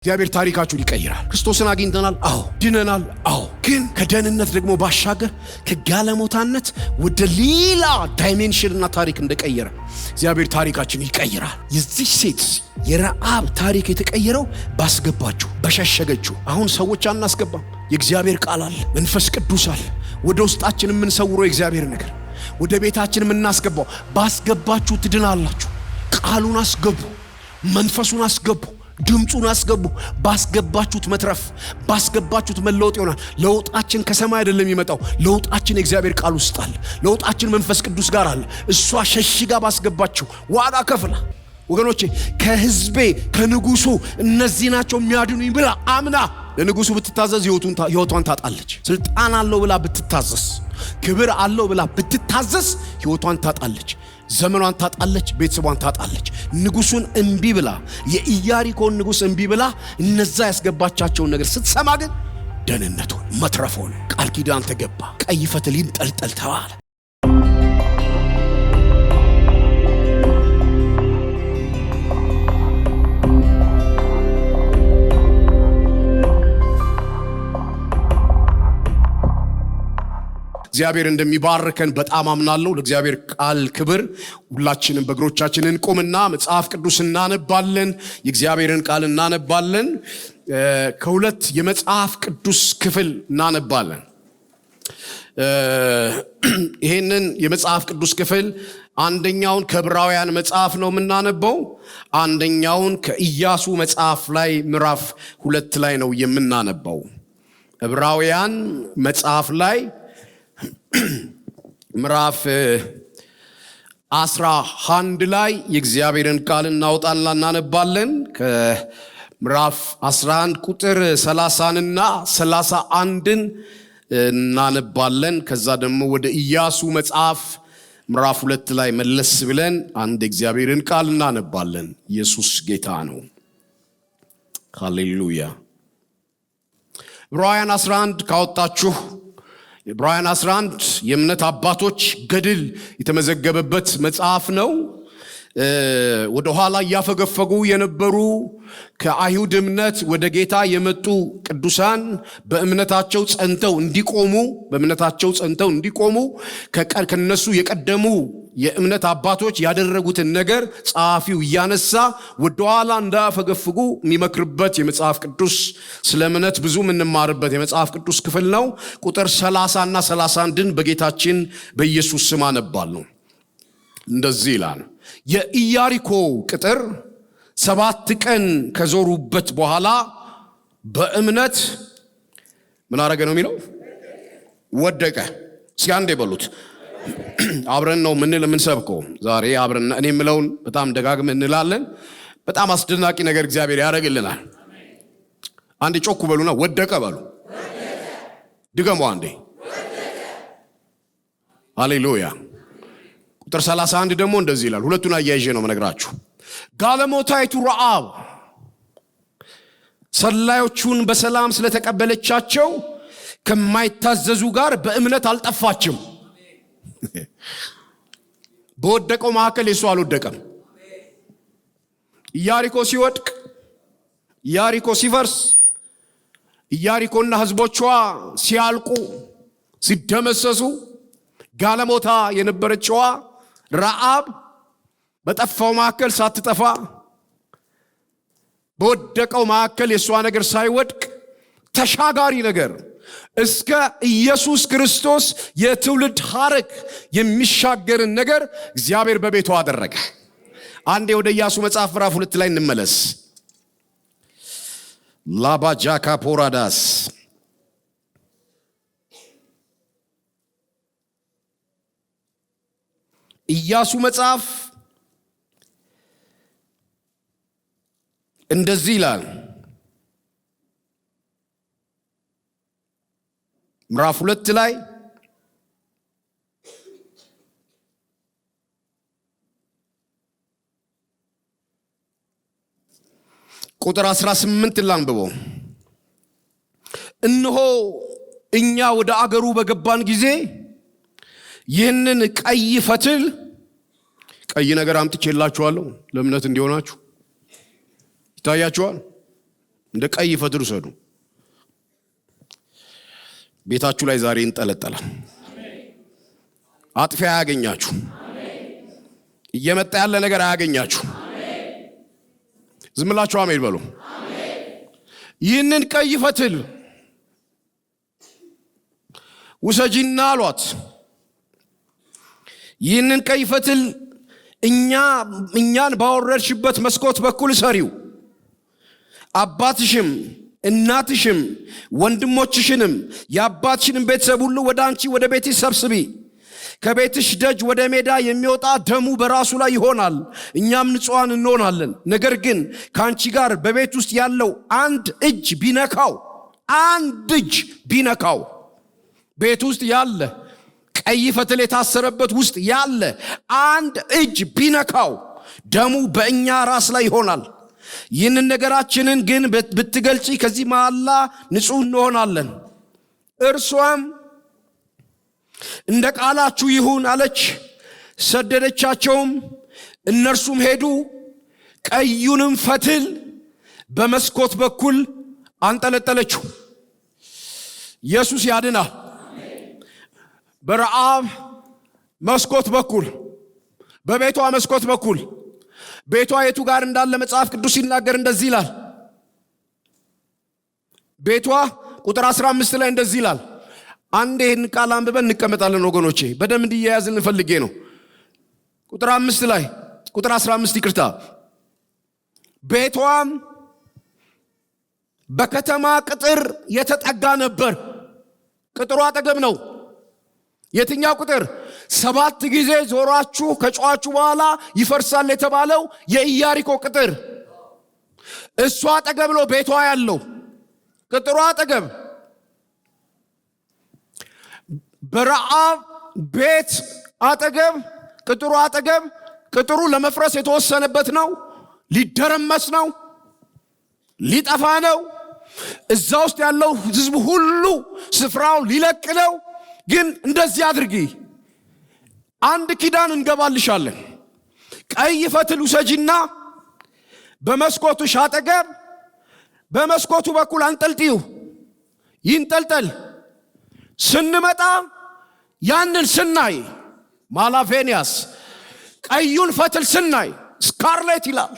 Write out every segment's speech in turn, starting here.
እግዚአብሔር ታሪካችሁን ይቀይራል። ክርስቶስን አግኝተናል፣ አዎ ድነናል፣ አዎ ግን ከደህንነት ደግሞ ባሻገር ከጋለሞታነት ወደ ሌላ ዳይሜንሽንና ታሪክ እንደቀየረ እግዚአብሔር ታሪካችን ይቀይራል። የዚህ ሴት የረዓብ ታሪክ የተቀየረው ባስገባችሁ በሸሸገችሁ። አሁን ሰዎች አናስገባም። የእግዚአብሔር ቃል አለ፣ መንፈስ ቅዱስ አለ። ወደ ውስጣችን የምንሰውረው የእግዚአብሔር ነገር ወደ ቤታችን የምናስገባው ባስገባችሁ ትድናላችሁ። ቃሉን አስገቡ፣ መንፈሱን አስገቡ፣ ድምጹን አስገቡ። ባስገባችሁት መትረፍ፣ ባስገባችሁት መለወጥ ይሆናል። ለውጣችን ከሰማይ አይደለም የሚመጣው። ለውጣችን የእግዚአብሔር ቃል ውስጥ አለ። ለውጣችን መንፈስ ቅዱስ ጋር አለ። እሷ ሸሽጋ ባስገባችሁ ዋጋ ከፍላ ወገኖቼ ከህዝቤ ከንጉሱ እነዚህ ናቸው የሚያድኑኝ ብላ አምና ለንጉሱ ብትታዘዝ ህይወቷን ታጣለች። ስልጣን አለው ብላ ብትታዘዝ፣ ክብር አለው ብላ ብትታዘዝ ህይወቷን ታጣለች፣ ዘመኗን ታጣለች፣ ቤተሰቧን ታጣለች። ንጉሱን እንቢ ብላ የኢያሪኮን ንጉስ እንቢ ብላ እነዛ ያስገባቻቸውን ነገር ስትሰማ ግን ደህንነቱን መትረፉን ቃል ኪዳን ተገባ። ቀይ ፈትል ይንጠልጠል ተባለ። እግዚአብሔር እንደሚባርከን በጣም አምናለሁ። ለእግዚአብሔር ቃል ክብር። ሁላችንም በእግሮቻችን እንቆምና መጽሐፍ ቅዱስ እናነባለን። የእግዚአብሔርን ቃል እናነባለን። ከሁለት የመጽሐፍ ቅዱስ ክፍል እናነባለን። ይሄንን የመጽሐፍ ቅዱስ ክፍል አንደኛውን ከዕብራውያን መጽሐፍ ነው የምናነበው። አንደኛውን ከኢያሱ መጽሐፍ ላይ ምዕራፍ 2 ላይ ነው የምናነበው። ዕብራውያን መጽሐፍ ላይ ምዕራፍ 11 ላይ የእግዚአብሔርን ቃል እናወጣና እናነባለን። ከምዕራፍ 11 ቁጥር 30ና 31ን እናነባለን። ከዛ ደግሞ ወደ ኢያሱ መጽሐፍ ምዕራፍ 2 ላይ መለስ ብለን አንድ የእግዚአብሔርን ቃል እናነባለን። ኢየሱስ ጌታ ነው። ሃሌሉያ። ዕብራውያን 11 ካወጣችሁ ዕብራውያን 11 የእምነት አባቶች ገድል የተመዘገበበት መጽሐፍ ነው። ወደ ኋላ እያፈገፈጉ የነበሩ ከአይሁድ እምነት ወደ ጌታ የመጡ ቅዱሳን በእምነታቸው ጸንተው እንዲቆሙ ከነሱ የቀደሙ የእምነት አባቶች ያደረጉትን ነገር ጸሐፊው እያነሳ ወደ ኋላ እንዳፈገፍጉ የሚመክርበት የመጽሐፍ ቅዱስ ስለ እምነት ብዙ የምንማርበት የመጽሐፍ ቅዱስ ክፍል ነው። ቁጥር 30 እና 31ን በጌታችን በኢየሱስ ስም አነባለሁ። እንደዚህ ይላል። የኢያሪኮ ቅጥር 7 ቀን ከዞሩበት በኋላ በእምነት ምን አረገ ነው የሚለው? ወደቀ። እስኪ አንዴ በሉት። አብረን ነው የምንሰብከው ዛሬ አብረን። እኔ የምለውን በጣም ደጋግመን እንላለን። በጣም አስደናቂ ነገር እግዚአብሔር ያደርግልናል። አንዴ ጮክ በሉና ወደቀ በሉ። ድገሙ አንዴ። ሃሌሉያ። ቁጥር 31 ደግሞ እንደዚህ ይላል። ሁለቱን አያይዤ ነው መነግራችሁ። ጋለሞታይቱ ረዓብ ሰላዮቹን በሰላም ስለተቀበለቻቸው ከማይታዘዙ ጋር በእምነት አልጠፋችም። በወደቀው መካከል የሱ አልወደቀም። ኢያሪኮ ሲወድቅ፣ ኢያሪኮ ሲፈርስ፣ ኢያሪኮና ህዝቦቿ ሲያልቁ ሲደመሰሱ ጋለሞታ የነበረችዋ ረዓብ በጠፋው መካከል ሳትጠፋ በወደቀው መካከል የሷ ነገር ሳይወድቅ ተሻጋሪ ነገር እስከ ኢየሱስ ክርስቶስ የትውልድ ሐረግ የሚሻገርን ነገር እግዚአብሔር በቤቷ አደረገ። አንዴ ወደ ኢያሱ መጽሐፍ ምዕራፍ 2 ላይ እንመለስ። ላባጃካ ፖራዳስ ኢያሱ መጽሐፍ እንደዚህ ይላል። ምዕራፍ 2 ላይ ቁጥር 18 ላንብበው። እነሆ እኛ ወደ አገሩ በገባን ጊዜ ይህንን ቀይ ፈትል ቀይ ነገር አምጥቼላችኋለሁ ለእምነት እንዲሆናችሁ ይታያችኋል። እንደ ቀይ ፈትል ውሰዱ። ቤታችሁ ላይ ዛሬ እንጠለጠላል። አጥፊያ አያገኛችሁ። እየመጣ ያለ ነገር አያገኛችሁ። ዝም ብላችሁ አሜን በሉ። ይህንን ቀይ ፈትል ውሰጂና አሏት። ይህንን ቀይ ፈትል እኛን ባወረድሽበት መስኮት በኩል ሰሪው፣ አባትሽም እናትሽም ወንድሞችሽንም የአባትሽንም ቤተሰብ ሁሉ ወደ አንቺ ወደ ቤትሽ ሰብስቢ። ከቤትሽ ደጅ ወደ ሜዳ የሚወጣ ደሙ በራሱ ላይ ይሆናል፣ እኛም ንጹሐን እንሆናለን። ነገር ግን ከአንቺ ጋር በቤት ውስጥ ያለው አንድ እጅ ቢነካው ቤት ውስጥ ያለ ቀይ ፈትል የታሰረበት ውስጥ ያለ አንድ እጅ ቢነካው ደሙ በእኛ ራስ ላይ ይሆናል። ይህንን ነገራችንን ግን ብትገልጪ ከዚህ መሐላ ንጹሕ እንሆናለን። እርሷም እንደ ቃላችሁ ይሁን አለች። ሰደደቻቸውም፣ እነርሱም ሄዱ። ቀዩንም ፈትል በመስኮት በኩል አንጠለጠለችው። ኢየሱስ ያድናል። በረዓብ መስኮት በኩል፣ በቤቷ መስኮት በኩል። ቤቷ የቱ ጋር እንዳለ መጽሐፍ ቅዱስ ሲናገር እንደዚህ ይላል። ቤቷ ቁጥር 15 ላይ እንደዚህ ይላል። አንድ ይህን ቃል አንብበን እንቀመጣለን ወገኖቼ፣ በደም እንዲያያዝልን ፈልጌ ነው። ቁጥር 5 ላይ ቁጥር 15 ይቅርታ። ቤቷም በከተማ ቅጥር የተጠጋ ነበር። ቅጥሩ አጠገብ ነው። የትኛው ቅጥር? 7 ጊዜ ዞራችሁ ከጮኻችሁ በኋላ ይፈርሳል የተባለው የኢያሪኮ ቅጥር። እሷ አጠገብ ነው ቤቷ ያለው፣ ቅጥሩ አጠገብ። በረዓብ ቤት አጠገብ፣ ቅጥሩ አጠገብ። ቅጥሩ ለመፍረስ የተወሰነበት ነው። ሊደረመስ ነው፣ ሊጠፋ ነው። እዛ ውስጥ ያለው ሕዝብ ሁሉ ስፍራው ሊለቅ ነው። ግን እንደዚህ አድርጊ፣ አንድ ኪዳን እንገባልሻለን። ቀይ ፈትል ውሰጂና በመስኮቱሽ አጠገብ በመስኮቱ በኩል አንጠልጥዩ፣ ይንጠልጠል። ስንመጣ ያንን ስናይ ማላቬኒያስ ቀዩን ፈትል ስናይ ስካርሌት ይላል፣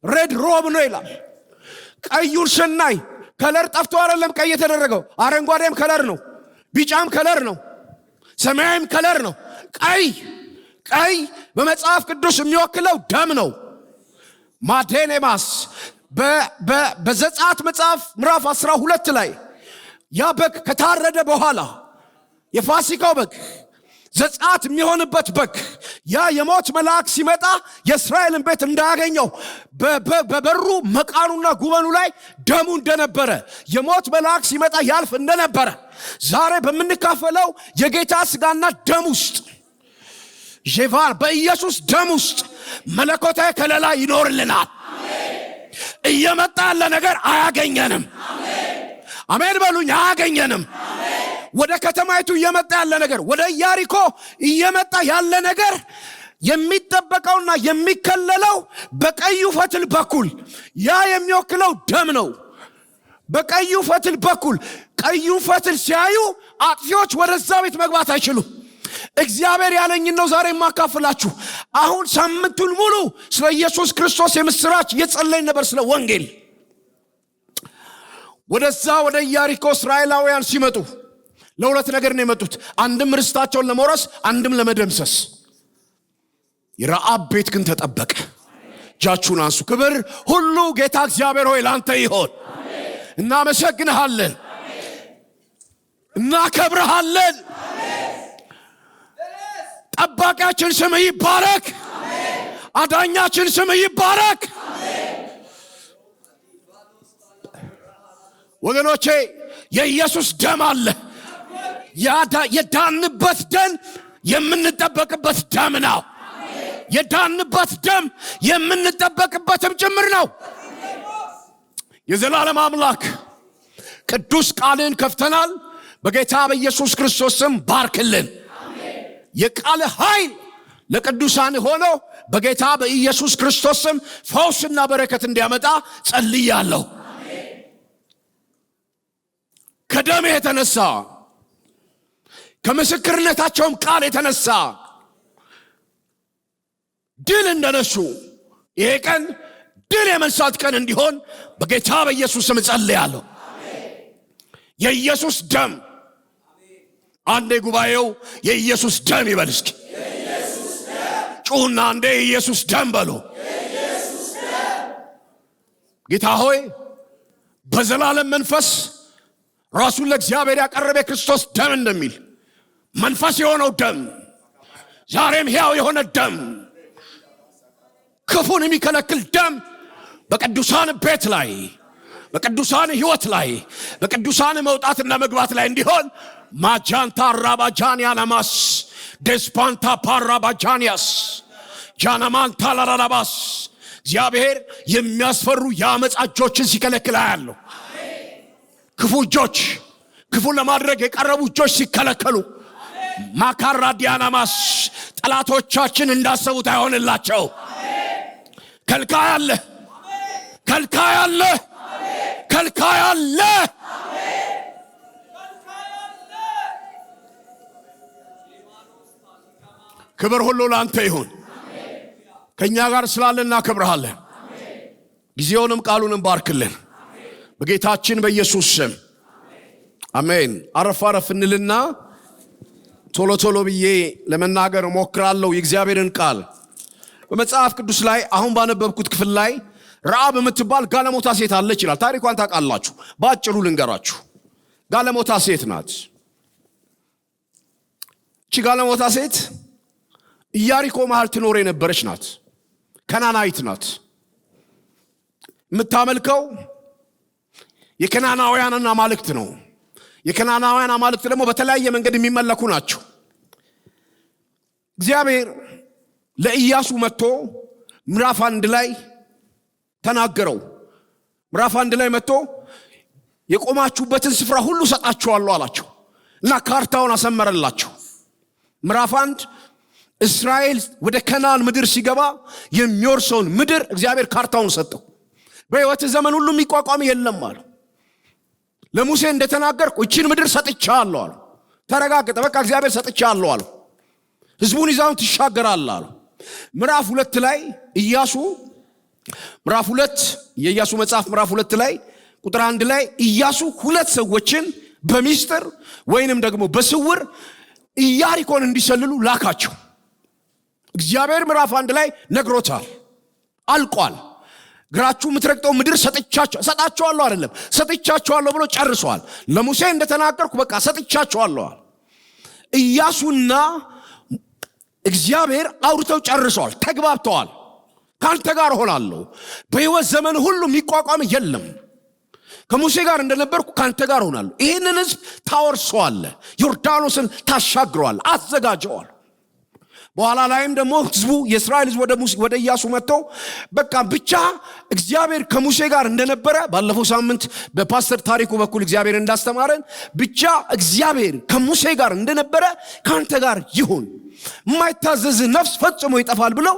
ሬድ ሮብ ነው ይላል። ቀዩን ስናይ ከለር ጠፍቶ አይደለም ቀይ የተደረገው፣ አረንጓዴም ከለር ነው፣ ቢጫም ከለር ነው፣ ሰማያዊም ከለር ነው። ቀይ በመጽሐፍ ቅዱስ የሚወክለው ደም ነው። ማዴኔማስ በዘጸአት መጽሐፍ ምዕራፍ 12 ላይ ያ በግ ከታረደ በኋላ የፋሲካው በግ ዘጸአት የሚሆንበት በግ ያ የሞት መልአክ ሲመጣ የእስራኤልን ቤት እንዳያገኘው በበሩ መቃኑና ጉበኑ ላይ ደሙ እንደነበረ የሞት መልአክ ሲመጣ ያልፍ እንደነበረ ዛሬ በምንካፈለው የጌታ ስጋና ደም ውስጥ ጄቫር በኢየሱስ ደም ውስጥ መለኮታዊ ከለላ ይኖርልናል። እየመጣ ያለ ነገር አያገኘንም። አሜን በሉኝ። አያገኘንም። ወደ ከተማይቱ እየመጣ ያለ ነገር፣ ወደ ኢያሪኮ እየመጣ ያለ ነገር የሚጠበቀውና የሚከለለው በቀዩ ፈትል በኩል ያ የሚወክለው ደም ነው። በቀዩ ፈትል በኩል ቀዩ ፈትል ሲያዩ አጥፊዎች ወደዛ ቤት መግባት አይችሉም። እግዚአብሔር ያለኝን ነው ዛሬ የማካፍላችሁ። አሁን ሳምንቱን ሙሉ ስለ ኢየሱስ ክርስቶስ የምስራች እየጸለይን ነበር፣ ስለ ወንጌል። ወደዛ ወደ ኢያሪኮ እስራኤላውያን ሲመጡ ለሁለት ነገር ነው የመጡት። አንድም ርስታቸውን ለመውረስ፣ አንድም ለመደምሰስ። የረዓብ ቤት ግን ተጠበቀ። እጃችሁን አንሱ። ክብር ሁሉ ጌታ እግዚአብሔር ሆይ ላንተ ይሆን። እናመሰግንሃለን፣ እናከብርሃለን። ጠባቂያችን ስምህ ይባረክ። አዳኛችን ስምህ ይባረክ። ወገኖቼ የኢየሱስ ደም አለ። የዳንበት ደም የምንጠበቅበት ደም ነው። የዳንበት ደም የምንጠበቅበትም ጭምር ነው። የዘላለም አምላክ ቅዱስ ቃልን ከፍተናል። በጌታ በኢየሱስ ክርስቶስ ስም ባርክልን። የቃል ኃይል ለቅዱሳን ሆኖ በጌታ በኢየሱስ ክርስቶስ ስም ፈውስና በረከት እንዲያመጣ ጸልያለሁ። ከደም የተነሳ ከምስክርነታቸውም ቃል የተነሳ ድል እንደነሱ ይሄ ቀን ድል የመንሳት ቀን እንዲሆን በጌታ በኢየሱስ ስም ጸልያለሁ። የኢየሱስ ደም አንዴ ጉባኤው የኢየሱስ ደም ይበል እስኪ። ጩሁና አንዴ የኢየሱስ ደም በሉ። ጌታ ሆይ በዘላለም መንፈስ ራሱን ለእግዚአብሔር ያቀረበ ክርስቶስ ደም እንደሚል መንፈስ የሆነው ደም ዛሬም ሕያው የሆነ ደም ክፉን የሚከለክል ደም በቅዱሳን ቤት ላይ በቅዱሳን ሕይወት ላይ በቅዱሳን መውጣትና መግባት ላይ እንዲሆን ማጃንታ ራባጃንያ ለማስ ደስፓንታ ፓራባጃንያስ ጃናማንታ ላራባስ እግዚአብሔር የሚያስፈሩ የአመፃ እጆችን ሲከለክል አያለሁ። ክፉ እጆች ክፉን ለማድረግ የቀረቡ እጆች ሲከለከሉ ማካራ ዲያናማስ ጠላቶቻችን እንዳሰቡት አይሆንላቸው። ከልካይ አለ፣ ከልካይ አለ፣ ከልካይ አለ። ክብር ሁሉ ለአንተ ይሁን። ከኛ ጋር ስላለን እናከብርሃለን። ጊዜውንም ቃሉንም ባርክልን በጌታችን በኢየሱስ ስም አሜን። አረፍ አረፍ እንልና ቶሎ ቶሎ ብዬ ለመናገር ሞክራለሁ። የእግዚአብሔርን ቃል በመጽሐፍ ቅዱስ ላይ አሁን ባነበብኩት ክፍል ላይ ረዓብ የምትባል ጋለሞታ ሴት አለች ይላል። ታሪኳን ታውቃላችሁ። በአጭሩ ልንገራችሁ። ጋለሞታ ሴት ናት። እቺ ጋለሞታ ሴት ኢያሪኮ መሃል ትኖር የነበረች ናት። ከናናይት ናት። የምታመልከው የከናናውያንን አማልክት ነው። የከናናውያን አማልክት ደግሞ በተለያየ መንገድ የሚመለኩ ናቸው። እግዚአብሔር ለኢያሱ መጥቶ ምዕራፍ 1 ላይ ተናገረው። ምዕራፍ 1 ላይ መጥቶ የቆማችሁበትን ስፍራ ሁሉ ሰጣችኋለሁ አላቸው እና ካርታውን አሰመረላቸው። ምዕራፍ 1 እስራኤል ወደ ከናን ምድር ሲገባ የሚወርሰውን ምድር እግዚአብሔር ካርታውን ሰጠው። በሕይወት ዘመን ሁሉ የሚቋቋም የለም አለው። ለሙሴ እንደተናገርኩ እቺን ምድር ሰጥቻለሁ አለው። ተረጋገጠ። በቃ እግዚአብሔር ሰጥቻለሁ አለው። ሕዝቡን ይዛውን ትሻገራለህ አለው። ምዕራፍ 2 ላይ ኢያሱ ምዕራፍ 2 የኢያሱ መጽሐፍ ምዕራፍ 2 ላይ ቁጥር 1 ላይ ኢያሱ 2 ሰዎችን በሚስጥር ወይንም ደግሞ በስውር ኢያሪኮን እንዲሰልሉ ላካቸው። እግዚአብሔር ምዕራፍ 1 ላይ ነግሮታል። አልቋል። ግራችሁ የምትረግጠው ምድር ሰጣችኋለሁ አይደለም ሰጥቻችኋለሁ ብሎ ጨርሷል። ለሙሴ እንደተናገርኩ በቃ ሰጥቻችኋለሁ። ኢያሱና እግዚአብሔር አውርተው ጨርሰዋል። ተግባብተዋል። ካንተ ጋር ሆናለሁ። በሕይወት ዘመን ሁሉ የሚቋቋም የለም። ከሙሴ ጋር እንደነበርኩ ካንተ ጋር ሆናለሁ። ይህንን ሕዝብ ታወርሰዋለህ። ዮርዳኖስን ታሻግረዋለህ። አዘጋጀዋል። በኋላ ላይም ደግሞ ሕዝቡ የእስራኤል ሕዝብ ወደ ኢያሱ መጥቶ በቃ ብቻ እግዚአብሔር ከሙሴ ጋር እንደነበረ ባለፈው ሳምንት በፓስተር ታሪኩ በኩል እግዚአብሔር እንዳስተማረን ብቻ እግዚአብሔር ከሙሴ ጋር እንደነበረ ካንተ ጋር ይሁን፣ የማይታዘዝ ነፍስ ፈጽሞ ይጠፋል ብለው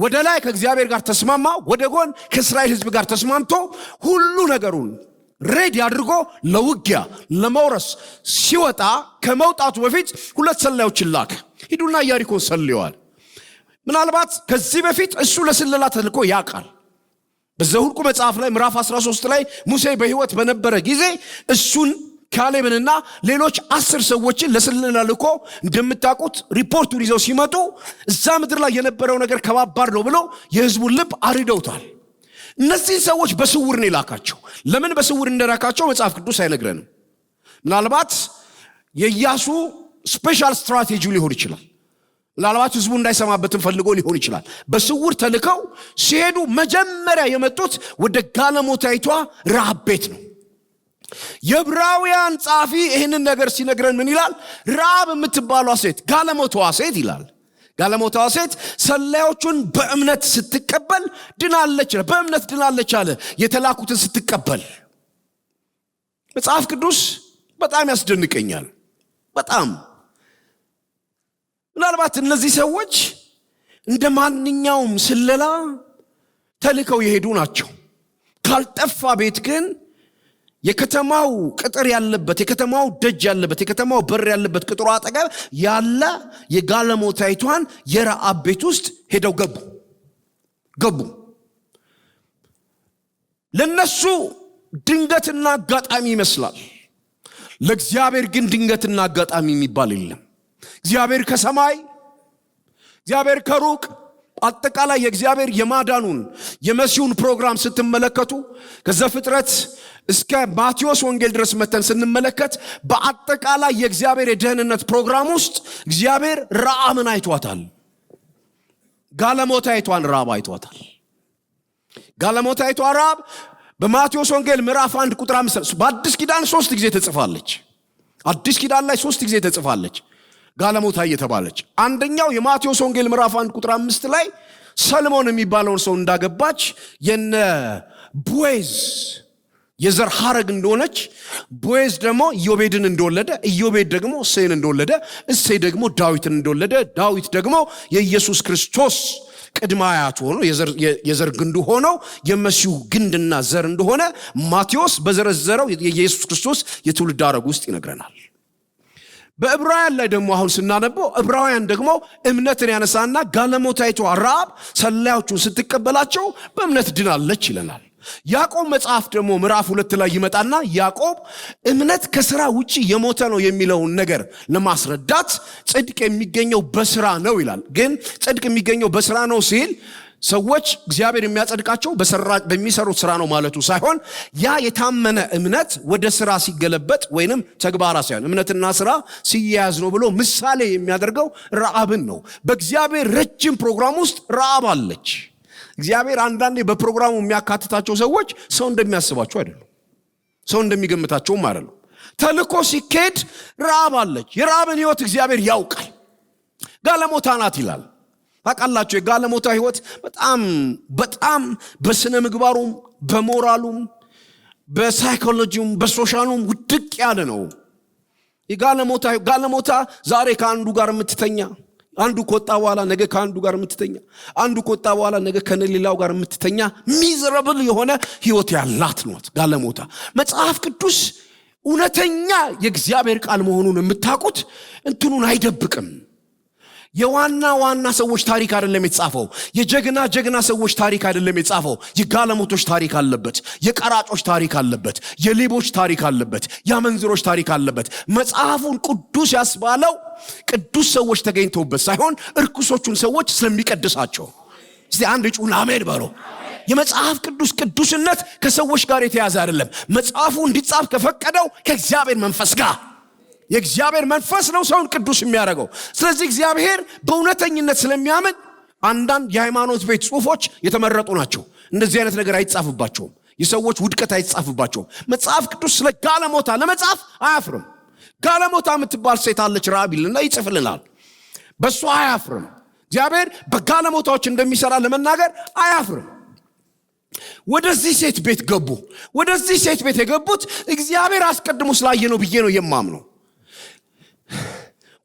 ወደ ላይ ከእግዚአብሔር ጋር ተስማማ። ወደ ጎን ከእስራኤል ሕዝብ ጋር ተስማምቶ ሁሉ ነገሩን ሬዲ አድርጎ ለውጊያ ለመውረስ ሲወጣ ከመውጣቱ በፊት 2 ሰላዮችን ላከ። ሂዱና ኢያሪኮን ሰልዩዋል። ምናልባት ከዚህ በፊት እሱ ለስለላ ተልኮ ያውቃል። በዘኍልቍ መጽሐፍ ላይ ምዕራፍ 13 ላይ ሙሴ በሕይወት በነበረ ጊዜ እሱን ካሌብንና ሌሎች 10 ሰዎችን ለስለላ ልኮ እንደምታውቁት ሪፖርቱን ይዘው ሲመጡ እዛ ምድር ላይ የነበረው ነገር ከባባድ ነው ብለው የሕዝቡን ልብ አርደውታል። እነዚህ ሰዎች በስውር ነው የላካቸው። ለምን በስውር እንደላካቸው መጽሐፍ ቅዱስ አይነግረንም። ምናልባት የኢያሱ ስፔሻል ስትራቴጂ ሊሆን ይችላል። ምናልባት ሕዝቡ እንዳይሰማበትም ፈልጎ ሊሆን ይችላል። በስውር ተልከው ሲሄዱ መጀመሪያ የመጡት ወደ ጋለሞታይቷ ረዓብ ቤት ነው። የዕብራውያን ጻፊ ይህንን ነገር ሲነግረን ምን ይላል? ረዓብ የምትባሏ ሴት ጋለሞታዋ ሴት ይላል። ጋለሞታዋ ሴት ሰላዮቹን በእምነት ስትቀበል ድናለች። በእምነት ድናለች አለ። የተላኩትን ስትቀበል መጽሐፍ ቅዱስ በጣም ያስደንቀኛል። በጣም ምናልባት እነዚህ ሰዎች እንደ ማንኛውም ስለላ ተልከው የሄዱ ናቸው። ካልጠፋ ቤት ግን የከተማው ቅጥር ያለበት የከተማው ደጅ ያለበት የከተማው በር ያለበት ቅጥሩ አጠገብ ያለ የጋለሞታይቷን የረዓብ ቤት ውስጥ ሄደው ገቡ። ለነሱ ድንገትና አጋጣሚ ይመስላል። ለእግዚአብሔር ግን ድንገትና አጋጣሚ የሚባል የለም። እግዚአብሔር ከሰማይ፣ እግዚአብሔር ከሩቅ፣ አጠቃላይ የእግዚአብሔር የማዳኑን የመሲሁን ፕሮግራም ስትመለከቱ ከዘፍጥረት እስከ ማቴዎስ ወንጌል ድረስ መተን ስንመለከት በአጠቃላይ የእግዚአብሔር የደህንነት ፕሮግራም ውስጥ እግዚአብሔር ረዓብን አይቷታል። ጋለሞታይቷን ረዓብ አይቷታል። ጋለሞታይቷ ረዓብ በማቴዎስ ወንጌል ምዕራፍ 1 ቁጥር 5 በአዲስ ኪዳን 3 ጊዜ ተጽፋለች። አዲስ ኪዳን ላይ 3 ጊዜ ተጽፋለች ጋለሞታ እየተባለች። አንደኛው የማቴዎስ ወንጌል ምዕራፍ 1 ቁጥር 5 ላይ ሰለሞን የሚባለውን ሰው እንዳገባች የነ ቦዔዝ የዘር ሐረግ እንደሆነች፣ ቦዔዝ ደግሞ ኢዮቤድን እንደወለደ፣ ኢዮቤድ ደግሞ እሴይን እንደወለደ፣ እሴይ ደግሞ ዳዊትን እንደወለደ፣ ዳዊት ደግሞ የኢየሱስ ክርስቶስ ቅድመ አያት ሆኖ የዘር ግንዱ ሆኖ የመሲሁ ግንድና ዘር እንደሆነ ማቴዎስ በዘረዘረው የኢየሱስ ክርስቶስ የትውልድ ሐረግ ውስጥ ይነግረናል። በዕብራውያን ላይ ደግሞ አሁን ስናነበው ዕብራውያን ደግሞ እምነትን ያነሳና ጋለሞታይቷ ረዓብ ሰላዮቹን ስትቀበላቸው በእምነት ድናለች ይለናል። ያዕቆብ መጽሐፍ ደግሞ ምዕራፍ 2 ላይ ይመጣና ያዕቆብ እምነት ከሥራ ውጪ የሞተ ነው የሚለውን ነገር ለማስረዳት ጽድቅ የሚገኘው በሥራ ነው ይላል። ግን ጽድቅ የሚገኘው በሥራ ነው ሲል ሰዎች እግዚአብሔር የሚያጸድቃቸው በሚሰሩት ሥራ ነው ማለቱ ሳይሆን ያ የታመነ እምነት ወደ ሥራ ሲገለበጥ ወይንም ተግባራ ሳይሆን እምነትና ሥራ ሲያያዝ ነው ብሎ ምሳሌ የሚያደርገው ረዓብን ነው። በእግዚአብሔር ረጅም ፕሮግራም ውስጥ ረዓብ አለች። እግዚአብሔር አንዳንዴ በፕሮግራሙ የሚያካትታቸው ሰዎች ሰው እንደሚያስባቸው አይደሉም፣ ሰው እንደሚገምታቸውም አይደሉም። ተልኮ ሲኬድ ረዓብ አለች። የረዓብን ሕይወት እግዚአብሔር ያውቃል። ጋለሞታ ናት ይላል። ታውቃላችሁ የጋለሞታ ሕይወት በጣም በስነ ምግባሩም በሞራሉም በሳይኮሎጂውም በሶሻሉም ውድቅ ያለ ነው። ጋለሞታ ዛሬ ከአንዱ ጋር የምትተኛ፣ አንዱ ከወጣ በኋላ ነገ ከአንዱ ጋር የምትተኛ፣ አንዱ ከወጣ በኋላ ነገ ከሌላው ጋር የምትተኛ ሚዘረብል የሆነ ሕይወት ያላት ናት ጋለሞታ። መጽሐፍ ቅዱስ እውነተኛ የእግዚአብሔር ቃል መሆኑን የምታውቁት እንትኑን አይደብቅም። የዋና ሰዎች ታሪክ አይደለም የተጻፈው። የጀግና ሰዎች ታሪክ አይደለም የተጻፈው። የጋለሞቶች ታሪክ አለበት፣ የቀራጮች ታሪክ አለበት፣ የሌቦች ታሪክ አለበት፣ የአመንዝሮች ታሪክ አለበት። መጽሐፉን ቅዱስ ያስባለው ቅዱስ ሰዎች ተገኝተውበት ሳይሆን እርኩሶቹን ሰዎች ስለሚቀድሳቸው። እስቲ አንድ ጩና አሜን በሉ። የመጽሐፍ ቅዱስ ቅዱስነት ከሰዎች ጋር የተያዘ አይደለም። መጽሐፉ እንዲጻፍ ከፈቀደው ከእግዚአብሔር መንፈስ ጋር፣ የእግዚአብሔር መንፈስ ነው ሰውን ቅዱስ የሚያደርገው። ስለዚህ እግዚአብሔር በእውነተኝነት ስለሚያምን አንዳንድ የሃይማኖት ቤት ጽሑፎች የተመረጡ ናቸው። እንደዚህ አይነት ነገር አይጻፍባቸውም። የሰዎች ውድቀት አይጻፍባቸውም። መጽሐፍ ቅዱስ ስለ ጋለሞታ ለመጻፍ አያፍርም። ጋለሞታ የምትባል ሴት አለች ረዓብ ይልና ይጽፍልናል። በሷ አያፍርም። እግዚአብሔር በጋለሞታዎች እንደሚሰራ ለመናገር አያፍርም። ወደዚህ ሴት ቤት ገቡ። ወደዚህ ሴት ቤት የገቡት እግዚአብሔር አስቀድሞ ስላየ ነው ብዬ ነው የማምነው።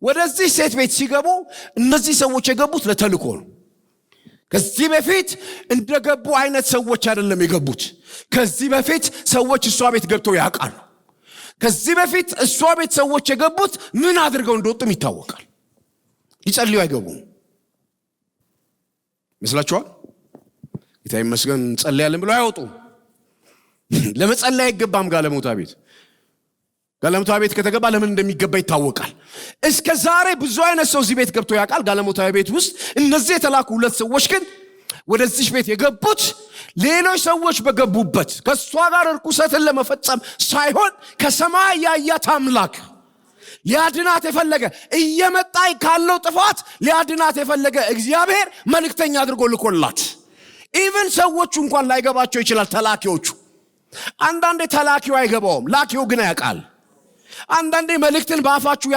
ወደዚህ ሴት ቤት ሲገቡ እነዚህ ሰዎች የገቡት ለተልኮ ነው። ከዚህ በፊት እንደገቡ አይነት ሰዎች አይደለም የገቡት። ከዚህ በፊት ሰዎች እሷ ቤት ገብተው ያውቃሉ። ከዚህ በፊት እሷ ቤት ሰዎች የገቡት ምን አድርገው እንደወጡም ይታወቃል። ይጸልዩ አይገቡም መስላችኋል? ጌታ ይመስገን ጸልያለን ብለው አይወጡም። ለመጸለይ አይገባም። ጋለሞታ ቤት ከተገባ ለምን እንደሚገባ ይታወቃል። እስከ ዛሬ ብዙ አይነት ሰው እዚህ ቤት ገብቶ ያውቃል ጋለሞታ ቤት ውስጥ። እነዚህ የተላኩ ሁለት ሰዎች ግን ወደዚህ ቤት የገቡት ሌሎች ሰዎች በገቡበት ከሷ ጋር ርኩሰትን ለመፈጸም ሳይሆን ከሰማይ ያያት አምላክ ሊያድናት የፈለገ እየመጣ ካለው ጥፋት ሊያድናት የፈለገ እግዚአብሔር መልእክተኛ አድርጎ ልኮላት። ኢቭን ሰዎቹ እንኳን ላይገባቸው ይችላል። ተላኪዎቹ አንዳንዴ ተላኪው አይገባውም፣ ላኪው ግን ያውቃል። አንዳንዴ መልእክትን በአፋችሁ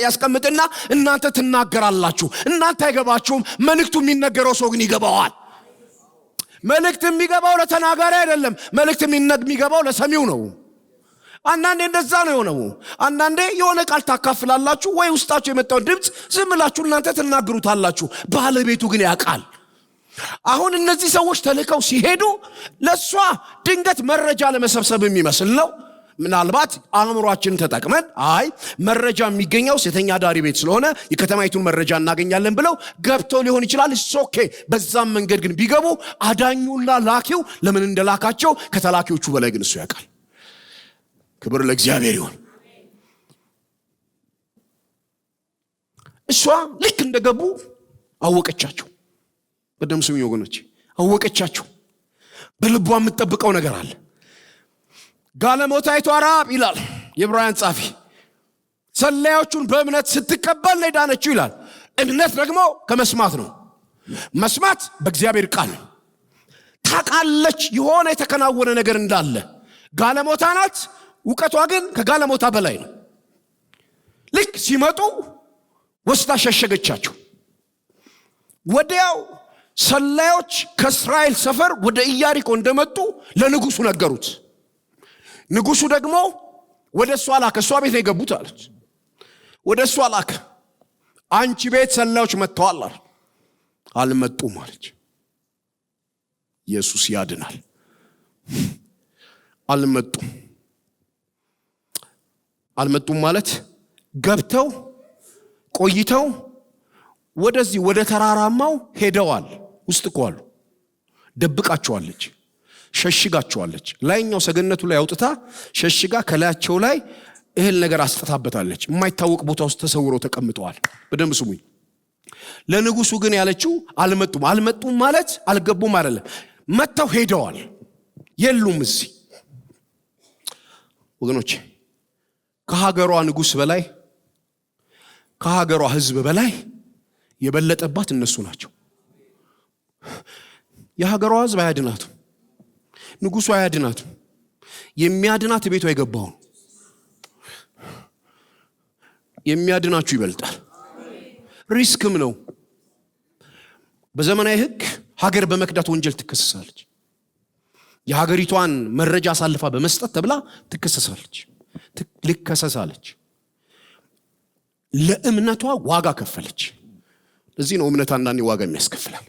ያስቀምጥና እናንተ ትናገራላችሁ። እናንተ አይገባችሁም። መልእክቱ የሚነገረው ሰው ግን ይገባዋል። መልእክት የሚገባው ለተናጋሪ አይደለም። መልእክት የሚገባው ለሰሚው ነው። አንዳንዴ እንደዛ ነው የሆነው። አንዳንዴ የሆነ ቃል ታካፍላላችሁ ወይ ውስጣችሁ የመጣውን ድምፅ ዝም ብላችሁ እናንተ ትናገሩታላችሁ። ባለቤቱ ግን ያውቃል። አሁን እነዚህ ሰዎች ተልከው ሲሄዱ ለሷ ድንገት መረጃ ለመሰብሰብ የሚመስል ነው። ምናልባት አእምሮአችንን ተጠቅመን አይ መረጃ የሚገኘው ሴተኛ ዳሪ ቤት ስለሆነ የከተማይቱን መረጃ እናገኛለን ብለው ገብተው ሊሆን ይችላል። ኦኬ። በዛም መንገድ ግን ቢገቡ አዳኙና ላኪው ለምን እንደላካቸው ከተላኪዎቹ በላይ ግን እሱ ያውቃል። ክብር ለእግዚአብሔር ይሁን። እሷ ልክ እንደገቡ አወቀቻቸው። በደም ስሙ ወገኖች፣ አወቀቻቸው። በልቧ የምትጠብቀው ነገር አለ። ጋለሞታይቱ ራብ ይላል የዕብራውያን ጻፊ፣ ሰላዮቹን በእምነት ስትቀበል ነው ዳነችው ይላል። እምነት ደግሞ ከመስማት ነው። መስማት በእግዚአብሔር ቃል ነው። ታውቃለች የሆነ የተከናወነ ነገር እንዳለ። ጋለሞታ ናት፣ ዕውቀቷ ግን ከጋለሞታ በላይ ነው። ልክ ሲመጡ ወስዳ ሸሸገቻቸው። ወዲያው ሰላዮች ከእስራኤል ሰፈር ወደ ኢያሪኮ እንደመጡ ለንጉሱ ነገሩት። ንጉሱ ደግሞ ወደ እሷ ላከ። እሷ ቤት ነው የገቡት አለች። ወደ እሷ ላከ። አንቺ ቤት ሰላዮች መጥተዋል አለ። አልመጡም አለች። ኢየሱስ ያድናል። አልመጡም ማለት ገብተው ቆይተው ወደዚህ ወደ ተራራማው ሄደዋል። ውስጥ ቆሉ። ደብቃቸዋለች፣ ሸሽጋቸዋለች። ላይኛው ሰገነቱ ላይ አውጥታ ሸሽጋ ከላያቸው ላይ እህል ነገር አስጥታበታለች። የማይታወቅ ቦታ ውስጥ ተሰውረው ተቀምጠዋል። በደንብ ስሙኝ። ለንጉሱ ግን ያለችው አልመጡም ማለት አልገቡም አይደለም። መተው ሄደዋል፣ የሉም እዚህ። ወገኖች ከሀገሯ ንጉስ በላይ ከሀገሯ ህዝብ በላይ የበለጠባት እነሱ ናቸው። የሀገሯ ህዝብ አያድናትም፣ ንጉሱ አያድናትም። የሚያድናት ቤቱ አይገባው። የሚያድናችሁ ይበልጣል። ሪስክም ነው። በዘመናዊ ህግ ሀገር በመክዳት ወንጀል ትከሰሳለች። የሀገሪቷን መረጃ አሳልፋ በመስጠት ተብላ ትከሰሳለች። ለእምነቷ ዋጋ ከፈለች። ለዚህ ነው እምነት አንዳንዴ ዋጋ የሚያስከፍላል።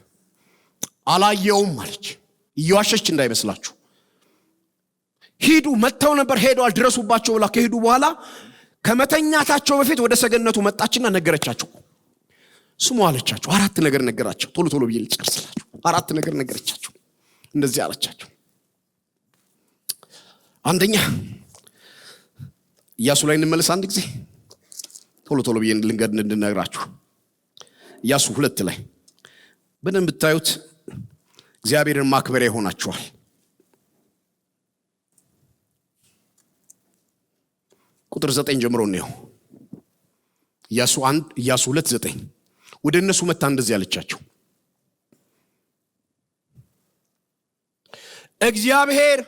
አላየውም አለች። እየዋሸች እንዳይመስላችሁ። ሂዱ፣ መተው ነበር፣ ሄደዋል፣ ድረሱባቸው ብላ ከሄዱ በኋላ ከመተኛታቸው በፊት ወደ ሰገነቱ መጣችና ነገረቻቸው። ስሙ አለቻቸው። 4 ነገር ነገራቸው። ቶሎ ብዬ ልጨርስላችሁ። 4 ነገር ነገረቻቸው። እንደዚህ አለቻቸው። አንደኛ ኢያሱ ላይ እንመለስ አንድ ጊዜ ቶሎ ብዬ እንድነግራችሁ። ኢያሱ 2 ላይ በደንብ ብታዩት እግዚአብሔርን ማክበሪያ ይሆናችኋል። ቁጥር 9 ጀምሮ ነው። ኢያሱ 2:9 ወደ እነሱ መጣ እንደዚህ ያለቻቸው፣ እግዚአብሔር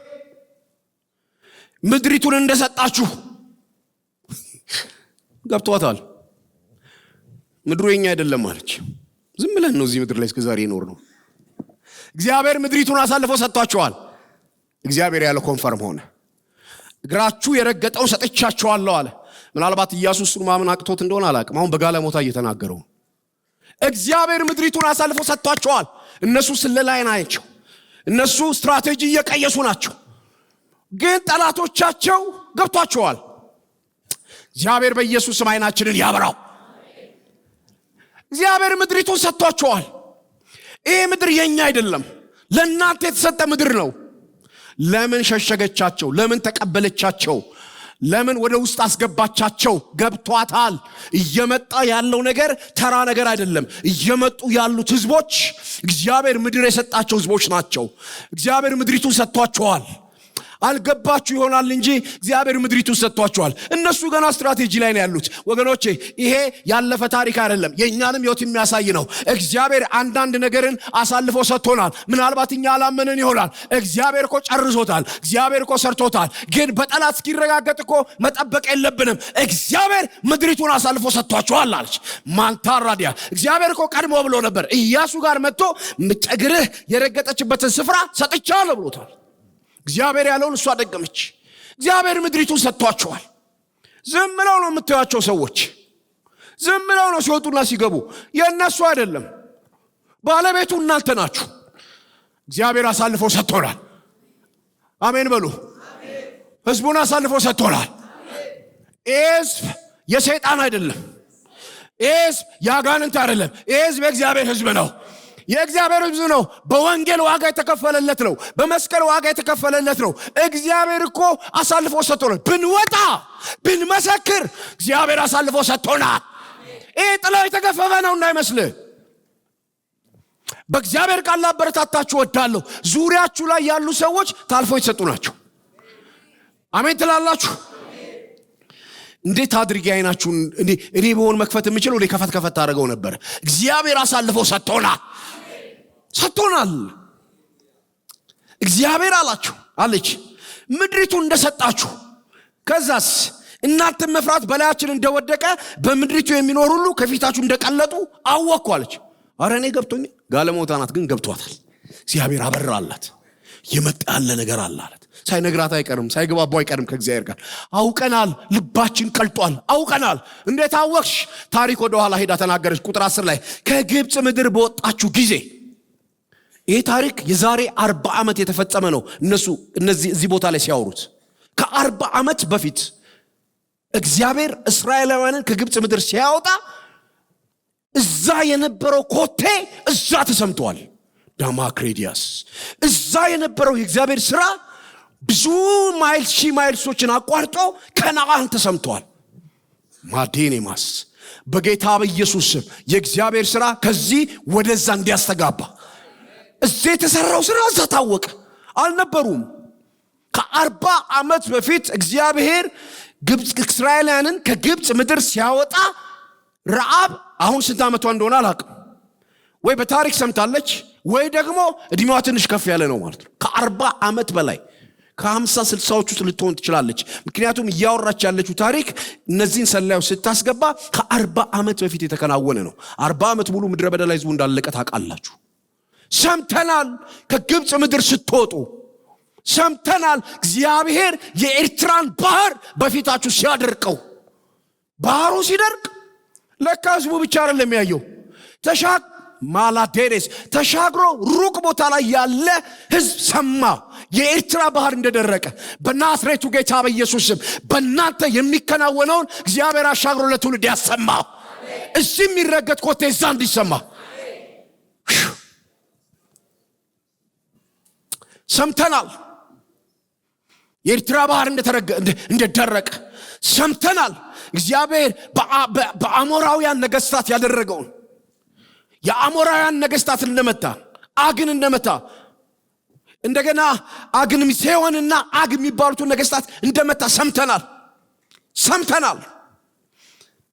ምድሪቱን እንደሰጣችሁ ገብቷታል። ምድሩ የኛ አይደለም አለች። ዝም ብለን ነው እዚህ ምድር ላይ እስከዛሬ ይኖር ነው። እግዚአብሔር ምድሪቱን አሳልፎ ሰጥቷቸዋል። እግዚአብሔር ያለ ኮንፈርም ሆነ። እግራችሁ የረገጠው ሰጥቻቸዋለሁ አለ። ምናልባት ኢያሱ እሱን ማመን አቅቶት እንደሆነ አላቅም። አሁን በጋለሞታ እየተናገረው እግዚአብሔር ምድሪቱን አሳልፎ ሰጥቷቸዋል። እነሱ ስለላይ ናቸው። እነሱ ስትራቴጂ እየቀየሱ ናቸው። ግን ጠላቶቻቸው ገብቷቸዋል። እግዚአብሔር በኢየሱስ ስም አይናችንን ያበራው። እግዚአብሔር ምድሪቱን ሰጥቷቸዋል። ይሄ ምድር የኛ አይደለም፣ ለእናንተ የተሰጠ ምድር ነው። ለምን ሸሸገቻቸው? ለምን ተቀበለቻቸው? ለምን ወደ ውስጥ አስገባቻቸው? ገብቷታል። እየመጣ ያለው ነገር ተራ ነገር አይደለም። እየመጡ ያሉት ህዝቦች እግዚአብሔር ምድር የሰጣቸው ህዝቦች ናቸው። እግዚአብሔር ምድሪቱን ሰጥቷቸዋል። አልገባችሁ ይሆናል እንጂ እግዚአብሔር ምድሪቱን ሰጥቷቸዋል። እነሱ ገና ስትራቴጂ ላይ ነው ያሉት። ወገኖቼ ይሄ ያለፈ ታሪክ አይደለም፣ የኛንም ህይወት የሚያሳይ ነው። እግዚአብሔር አንዳንድ ነገርን አሳልፎ ሰጥቶናል። ምናልባት እኛ አላመንን ይሆናል። እግዚአብሔር እኮ ጨርሶታል። እግዚአብሔር እኮ ሰርቶታል። ግን በጠላት እስኪረጋገጥ እኮ መጠበቅ የለብንም። እግዚአብሔር ምድሪቱን አሳልፎ ሰጥቷቸዋል አለች። ማንታራዲያ እግዚአብሔር እኮ ቀድሞ ብሎ ነበር። ኢያሱ ጋር መጥቶ እግርህ የረገጠችበትን ስፍራ ሰጥቻለሁ ብሎታል። እግዚአብሔር ያለውን እሷ ደገመች። እግዚአብሔር ምድሪቱን ሰጥቷቸዋል። ዝም ብለው ነው የምታዩቸው ሰዎች። ዝም ብለው ነው ሲወጡና ሲገቡ። የነሱ አይደለም። ባለቤቱ እናንተ ናችሁ። እግዚአብሔር አሳልፎ ሰጥቶናል። አሜን በሉ። ሕዝቡን አሳልፎ ሰጥቶናል። ሕዝብ የሰይጣን አይደለም። ሕዝብ ያጋንንት አይደለም። ሕዝብ የእግዚአብሔር ሕዝብ ነው። የእግዚአብሔር ሕዝብ ነው። በወንጌል ዋጋ የተከፈለለት ነው። በመስቀል ዋጋ የተከፈለለት ነው። እግዚአብሔር እኮ አሳልፎ ሰጥቶናል። ብንወጣ ብንመሰክር እግዚአብሔር አሳልፎ ሰጥቶናል። ይሄ ጥላው የተገፈፈ ነው እንዳይመስልህ። በእግዚአብሔር ቃል ላበረታታችሁ ወዳለሁ። ዙሪያችሁ ላይ ያሉ ሰዎች ታልፎ የተሰጡ ናቸው። አሜን ትላላችሁ? እንዴት አድርጌ አይናችሁን እኔ በሆን መክፈት የምችለው ወደ ከፈት አድርገው ነበር። እግዚአብሔር አሳልፎ ሰጥቶናል። እግዚአብሔር አለች ምድሪቱ እንደሰጣችሁ፣ ከዛስ እናንተም መፍራት በላያችን እንደወደቀ በምድሪቱ የሚኖር ሁሉ ከፊታችሁ እንደቀለጡ አወቅኩ አለች። አረ እኔ ገብቶኛል። ጋለሞታ ናት ግን ገብቷታል። እግዚአብሔር አበራላት። የመጣ ያለ ነገር አላት። ሳይነግራት አይቀርም፣ ሳይገባቡ አይቀርም። ከእግዚአብሔር ጋር አውቀናል። ልባችን ቀልጧል። አውቀናል። እንዴት አወቅሽ? ታሪክ ወደ ኋላ ሄዳ ተናገረች። ቁጥር 10 ላይ ከግብፅ ምድር በወጣችሁ ጊዜ። ይሄ ታሪክ የዛሬ 40 ዓመት የተፈጸመ ነው። እዚህ ቦታ ላይ ሲያወሩት ከ40 ዓመት በፊት እግዚአብሔር እስራኤላውያንን ከግብፅ ምድር ሲያወጣ እዛ የነበረው ኮቴ እዛ ተሰምቷል። ዳማክሬዲያስ እዛ የነበረው የእግዚአብሔር ሥራ ብዙ ማይል ሺህ ማይልሶችን አቋርጦ ከነዓን ተሰምቷል። ማዴኔማስ በጌታ በኢየሱስ ስም የእግዚአብሔር ሥራ ከዚህ ወደዛ እንዲያስተጋባ እዚህ የተሰራው ሥራ እዛ ታወቀ። አልነበሩም። ከ40 ዓመት በፊት እግዚአብሔር እስራኤላውያንን ከግብፅ ምድር ሲያወጣ ረዓብ አሁን ስንት ዓመቷ እንደሆነ አላውቅም። ወይ በታሪክ ሰምታለች ወይ ደግሞ እድሜዋ ትንሽ ከፍ ያለ ነው ማለት ነው። ከ40 ዓመት በላይ ከ50 60ዎቹ ልትሆን ትችላለች። ምክንያቱም እያወራች ያለችው ታሪክ እነዚህን ሰላዮች ስታስገባ ከ40 ዓመት በፊት የተከናወነ ነው። 40 ዓመት ሙሉ ምድረ በዳ ላይ ሕዝቡ እንዳለቀ ታውቃላችሁ። ሰምተናል። ከግብፅ ምድር ስትወጡ ሰምተናል። እግዚአብሔር የኤርትራን ባህር በፊታችሁ ሲያደርቀው፣ ባህሩ ሲደርቅ ለካ ሕዝቡ ብቻ አይደለም ያየው። ማላዴሬስ ተሻግሮ ሩቅ ቦታ ላይ ያለ ሕዝብ ሰማ። የኤርትራ ባህር እንደደረቀ በናዝሬቱ ጌታ በኢየሱስ ስም በእናንተ የሚከናወነውን እግዚአብሔር አሻግሮ ለትውልድ ያሰማ። እዚህ የሚረገጥ ኮቴ እዛ እንዲሰማ ሰምተናል። የኤርትራ ባህር እንደደረቀ ሰምተናል። እግዚአብሔር በአሞራውያን ነገስታት ያደረገውን የአሞራውያን ነገስታት እንደመታ፣ አግን እንደመታ፣ እንደገና አግንም ሴዮንና አግ የሚባሉትን ነገስታት እንደመታ ሰምተናል።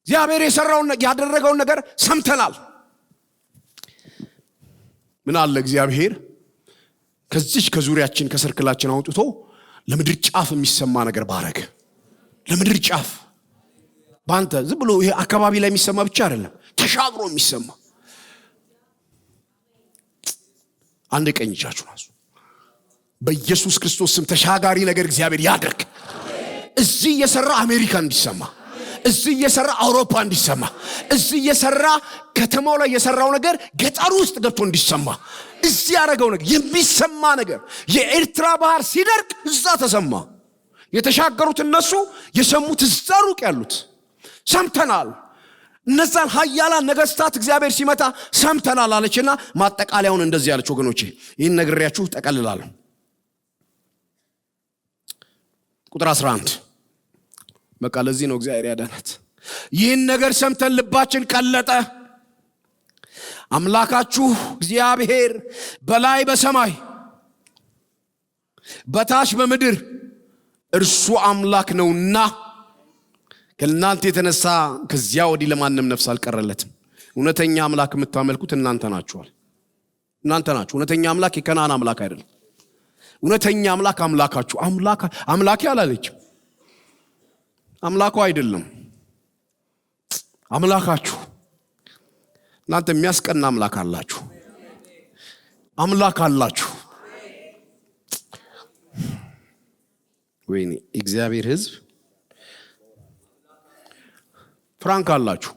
እግዚአብሔር ያደረገውን ነገር ሰምተናል። ምን አለ እግዚአብሔር ከዚህ ከዙሪያችን ከሰርክላችን አውጥቶ ለምድር ጫፍ የሚሰማ ነገር ባረገ። ለምድር ጫፍ ባንተ ዝም ብሎ ይሄ አካባቢ ላይ የሚሰማ ብቻ አይደለም፣ ተሻግሮ የሚሰማ አንድ ቀኝ እጃችሁ ናሱ በኢየሱስ ክርስቶስ ስም ተሻጋሪ ነገር እግዚአብሔር ያድርግ። እዚህ የሰራ አሜሪካ እንዲሰማ፣ እዚህ የሰራ አውሮፓ እንዲሰማ፣ እዚህ የሰራ ከተማው ላይ የሰራው ነገር ገጠሩ ውስጥ ገብቶ እንዲሰማ፣ እዚህ ያደረገው ነገር የሚሰማ ነገር። የኤርትራ ባህር ሲደርቅ እዛ ተሰማ። የተሻገሩት እነሱ የሰሙት እዛ ሩቅ ያሉት ሰምተናል። እነዛን ኃያላን ነገስታት እግዚአብሔር ሲመታ ሰምተናል አለችና ማጠቃለያውን እንደዚህ ያለች። ወገኖቼ ይህን ነግሬያችሁ ጠቀልላለሁ። ቁጥር 11 በቃ ለዚህ ነው እግዚአብሔር ያዳናት። ይህን ነገር ሰምተን ልባችን ቀለጠ። አምላካችሁ እግዚአብሔር በላይ በሰማይ በታች በምድር እርሱ አምላክ ነውና ከእናንተ የተነሳ ከዚያ ወዲህ ለማንም ነፍስ አልቀረለትም። እውነተኛ አምላክ የምታመልኩት እናንተ ናችሁ። እውነተኛ አምላክ የከናን አምላክ አይደለም። እውነተኛ አምላክ አምላካችሁ። አምላኬ አላለችም። አምላኩ አይደለም አምላካችሁ። እናንተ የሚያስቀና አምላክ አላችሁ። አምላክ አላችሁ። ወይኔ እግዚአብሔር ሕዝብ ፍራንክ አላችሁ።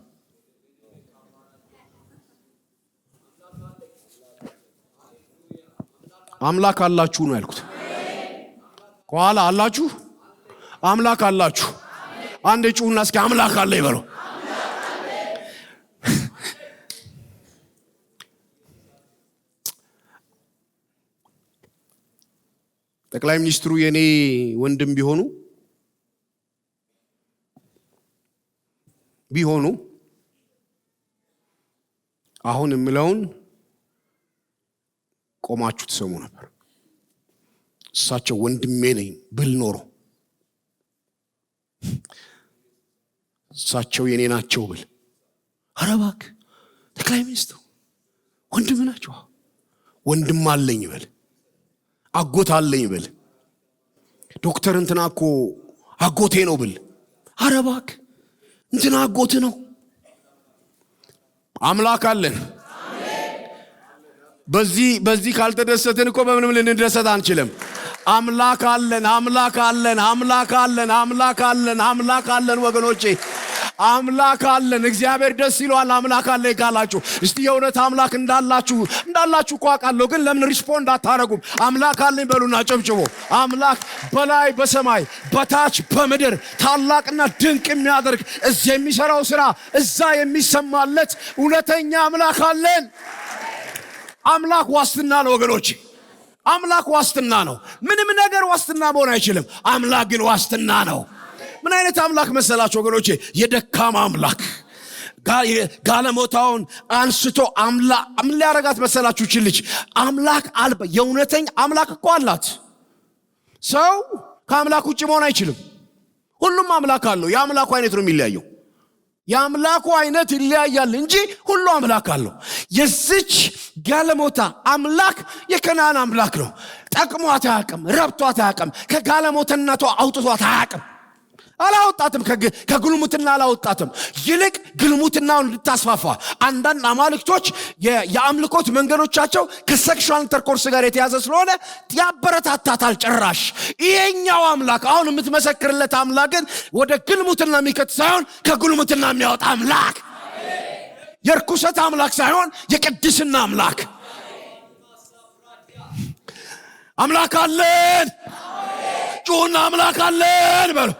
አምላክ አላችሁ ነው ያልኩት። ከኋላ አላችሁ አምላክ አላችሁ። አንድ ጩሁና እስኪ አምላክ አለ ይበሉ። ጠቅላይ ሚኒስትሩ የኔ ወንድም ቢሆኑ አሁን የምለውን ቆማችሁ ትሰሙ ነበር። እሳቸው ወንድሜ ነኝ ብል ኖሮ እሳቸው የኔ ናቸው ብል ኧረ እባክህ ጠቅላይ ሚኒስትሩ ወንድም ናቸው፣ ወንድም አለኝ ብል፣ አጎት አለኝ ብል፣ ዶክተር እንትና እኮ አጎቴ ነው ብል ኧረ እባክህ እንትና አጎት ነው። አምላክ አለን። በዚህ ካልተደሰትን እኮ በምንም ልንደሰት አንችልም። አምላክ አለን፣ አምላክ አለን፣ አምላክ አለን፣ አምላክ አለን፣ አምላክ አለን ወገኖቼ፣ አምላክ አለን። እግዚአብሔር ደስ ይለዋል አምላክ አለ ይካላችሁ። እስቲ የእውነት አምላክ እንዳላችሁ እኮ አውቃለሁ፣ ግን ለምን ሪስፖንድ አታረጉም? አምላክ አለኝ በሉና ጨብጭቦ። አምላክ በላይ በሰማይ በታች በምድር ታላቅና ድንቅ የሚያደርግ እዚህ የሚሰራው ስራ እዛ የሚሰማለት እውነተኛ አምላክ አለን። አምላክ ዋስትና ነው ወገኖቼ፣ አምላክ ዋስትና ነው። ምንም ነገር ዋስትና መሆን አይችልም። አምላክ ግን ዋስትና ነው። ምን አይነት አምላክ መሰላችሁ ወገኖቼ? የደካማ አምላክ ጋለሞታውን አንስቶ ምን ሊያረጋት መሰላችሁ? ልጅ አምላክ አልባ የእውነተኛ አምላክ እኮ አላት። ሰው ከአምላክ ውጭ መሆን አይችልም። ሁሉም አምላክ አለው። የአምላኩ አይነት ነው የሚለያየው። የአምላኩ አይነት ይለያያል እንጂ ሁሉ አምላክ አለው። የዚች ጋለሞታ አምላክ የከናን አምላክ ነው። ጠቅሟት አያውቅም፣ ረብቷት አያውቅም፣ ከጋለሞትነቷ አውጥቷት አያውቅም። አላወጣትም፣ ከግልሙትና አላወጣትም። ይልቅ ግልሙትናውን እንድታስፋፋ አንዳንድ አማልክቶች የአምልኮት መንገዶቻቸው ከሴክሹዋል ኢንተርኮርስ ጋር የተያዘ ስለሆነ ያበረታታታል። ጭራሽ ይሄኛው አምላክ አሁን የምትመሰክርለት አምላክ ግን ወደ ግልሙትና የሚከት ሳይሆን ከግልሙትና የሚያወጣ አምላክ፣ የርኩሰት አምላክ ሳይሆን የቅድስና አምላክ። አምላክ አለን። ጩሁና አምላክ አለን በሉ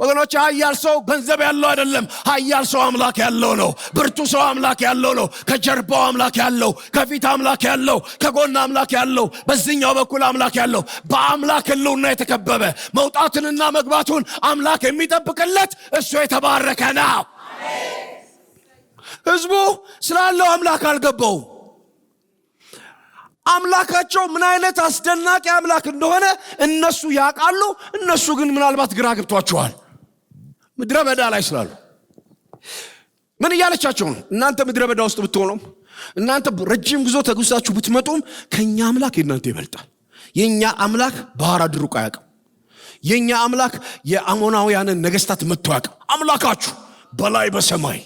ወገኖች። ኃያል ሰው ገንዘብ ያለው አይደለም። ኃያል ሰው አምላክ ያለው ነው። ብርቱ ሰው አምላክ ያለው ነው። ከጀርባው አምላክ ያለው፣ ከፊት አምላክ ያለው፣ ከጎን አምላክ ያለው፣ በዚህኛው በኩል አምላክ ያለው፣ በአምላክ ሕልውና የተከበበ መውጣትንና መግባቱን አምላክ የሚጠብቅለት እሱ የተባረከ ነው። ህዝቡ ስላለው አምላክ አልገባውም። አምላካቸው ምን አይነት አስደናቂ አምላክ እንደሆነ እነሱ ያውቃሉ። እነሱ ግን ምናልባት ግራ ገብቷቸዋል። ምድረ በዳ ላይ ስላሉ ምን እያለቻቸው ነው? እናንተ ምድረ በዳ ውስጥ ብትሆኑም፣ እናንተ ረጅም ጉዞ ተጉዛችሁ ብትመጡም ከኛ አምላክ የእናንተ ይበልጣል። የኛ አምላክ ባህር አድርቆ አያውቅም። የኛ አምላክ የአሞናውያንን ነገስታት መጥቶ አያውቅም። አምላካችሁ በላይ በሰማይ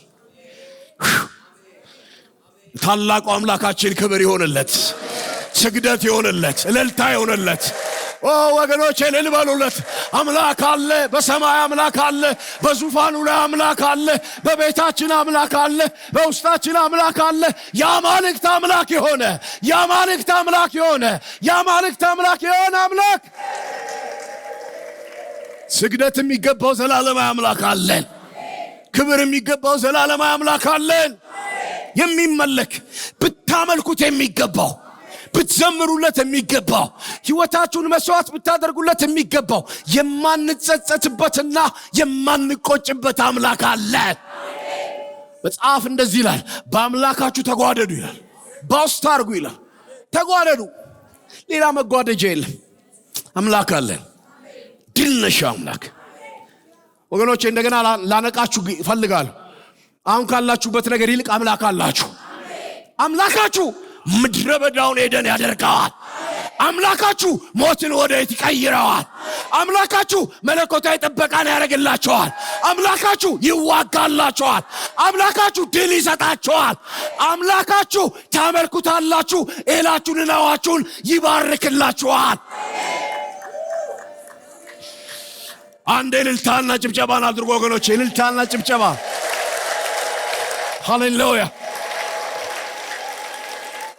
ታላቁ አምላካችን ክብር ይሆንለት፣ ስግደት ይሆንለት፣ እልልታ ይሆንለት። ወገኖቼ እልል በሉለት። አምላክ አለ፣ በሰማይ አምላክ አለ፣ በዙፋኑ ላይ አምላክ አለ፣ በቤታችን አምላክ አለ፣ በውስጣችን አምላክ አለ። የአማልክት አምላክ የሆነ የአማልክት አምላክ የሆነ የአማልክት አምላክ የሆነ አምላክ ስግደት የሚገባው ዘላለማዊ አምላክ አለን። ክብር የሚገባው ዘላለማዊ አምላክ አለን። የሚመለክ ብታመልኩት የሚገባው፣ ብትዘምሩለት የሚገባው፣ ሕይወታችሁን መስዋዕት ብታደርጉለት የሚገባው የማንጸጸትበትና የማንቆጭበት አምላክ አለ። መጽሐፍ እንደዚህ ይላል፣ በአምላካችሁ ተጓደዱ ይላል። ባውስት አድርጉ ይላል። ተጓደዱ፣ ሌላ መጓደጃ የለም። አምላክ አለን፣ ድል ነሽ አምላክ። ወገኖቼ እንደገና ላነቃችሁ እፈልጋለሁ። አሁን ካላችሁበት ነገር ይልቅ አምላክ አላችሁ። አምላካችሁ ምድረ በዳውን ኤደን ያደርገዋል። አምላካችሁ ሞትን ወደ ሕይወት ይቀይረዋል። አምላካችሁ መለኮታዊ ጥበቃን ያደርግላችኋል። አምላካችሁ ይዋጋላችኋል። አምላካችሁ ድል ይሰጣችኋል። አምላካችሁ ታመልኩታላችሁ። እህላችሁንና ውሃችሁን ይባርክላችኋል። አንድ እልልታና ጭብጨባን አድርጎ ወገኖች፣ እልልታና ጭብጨባ። ሃሌሉያ።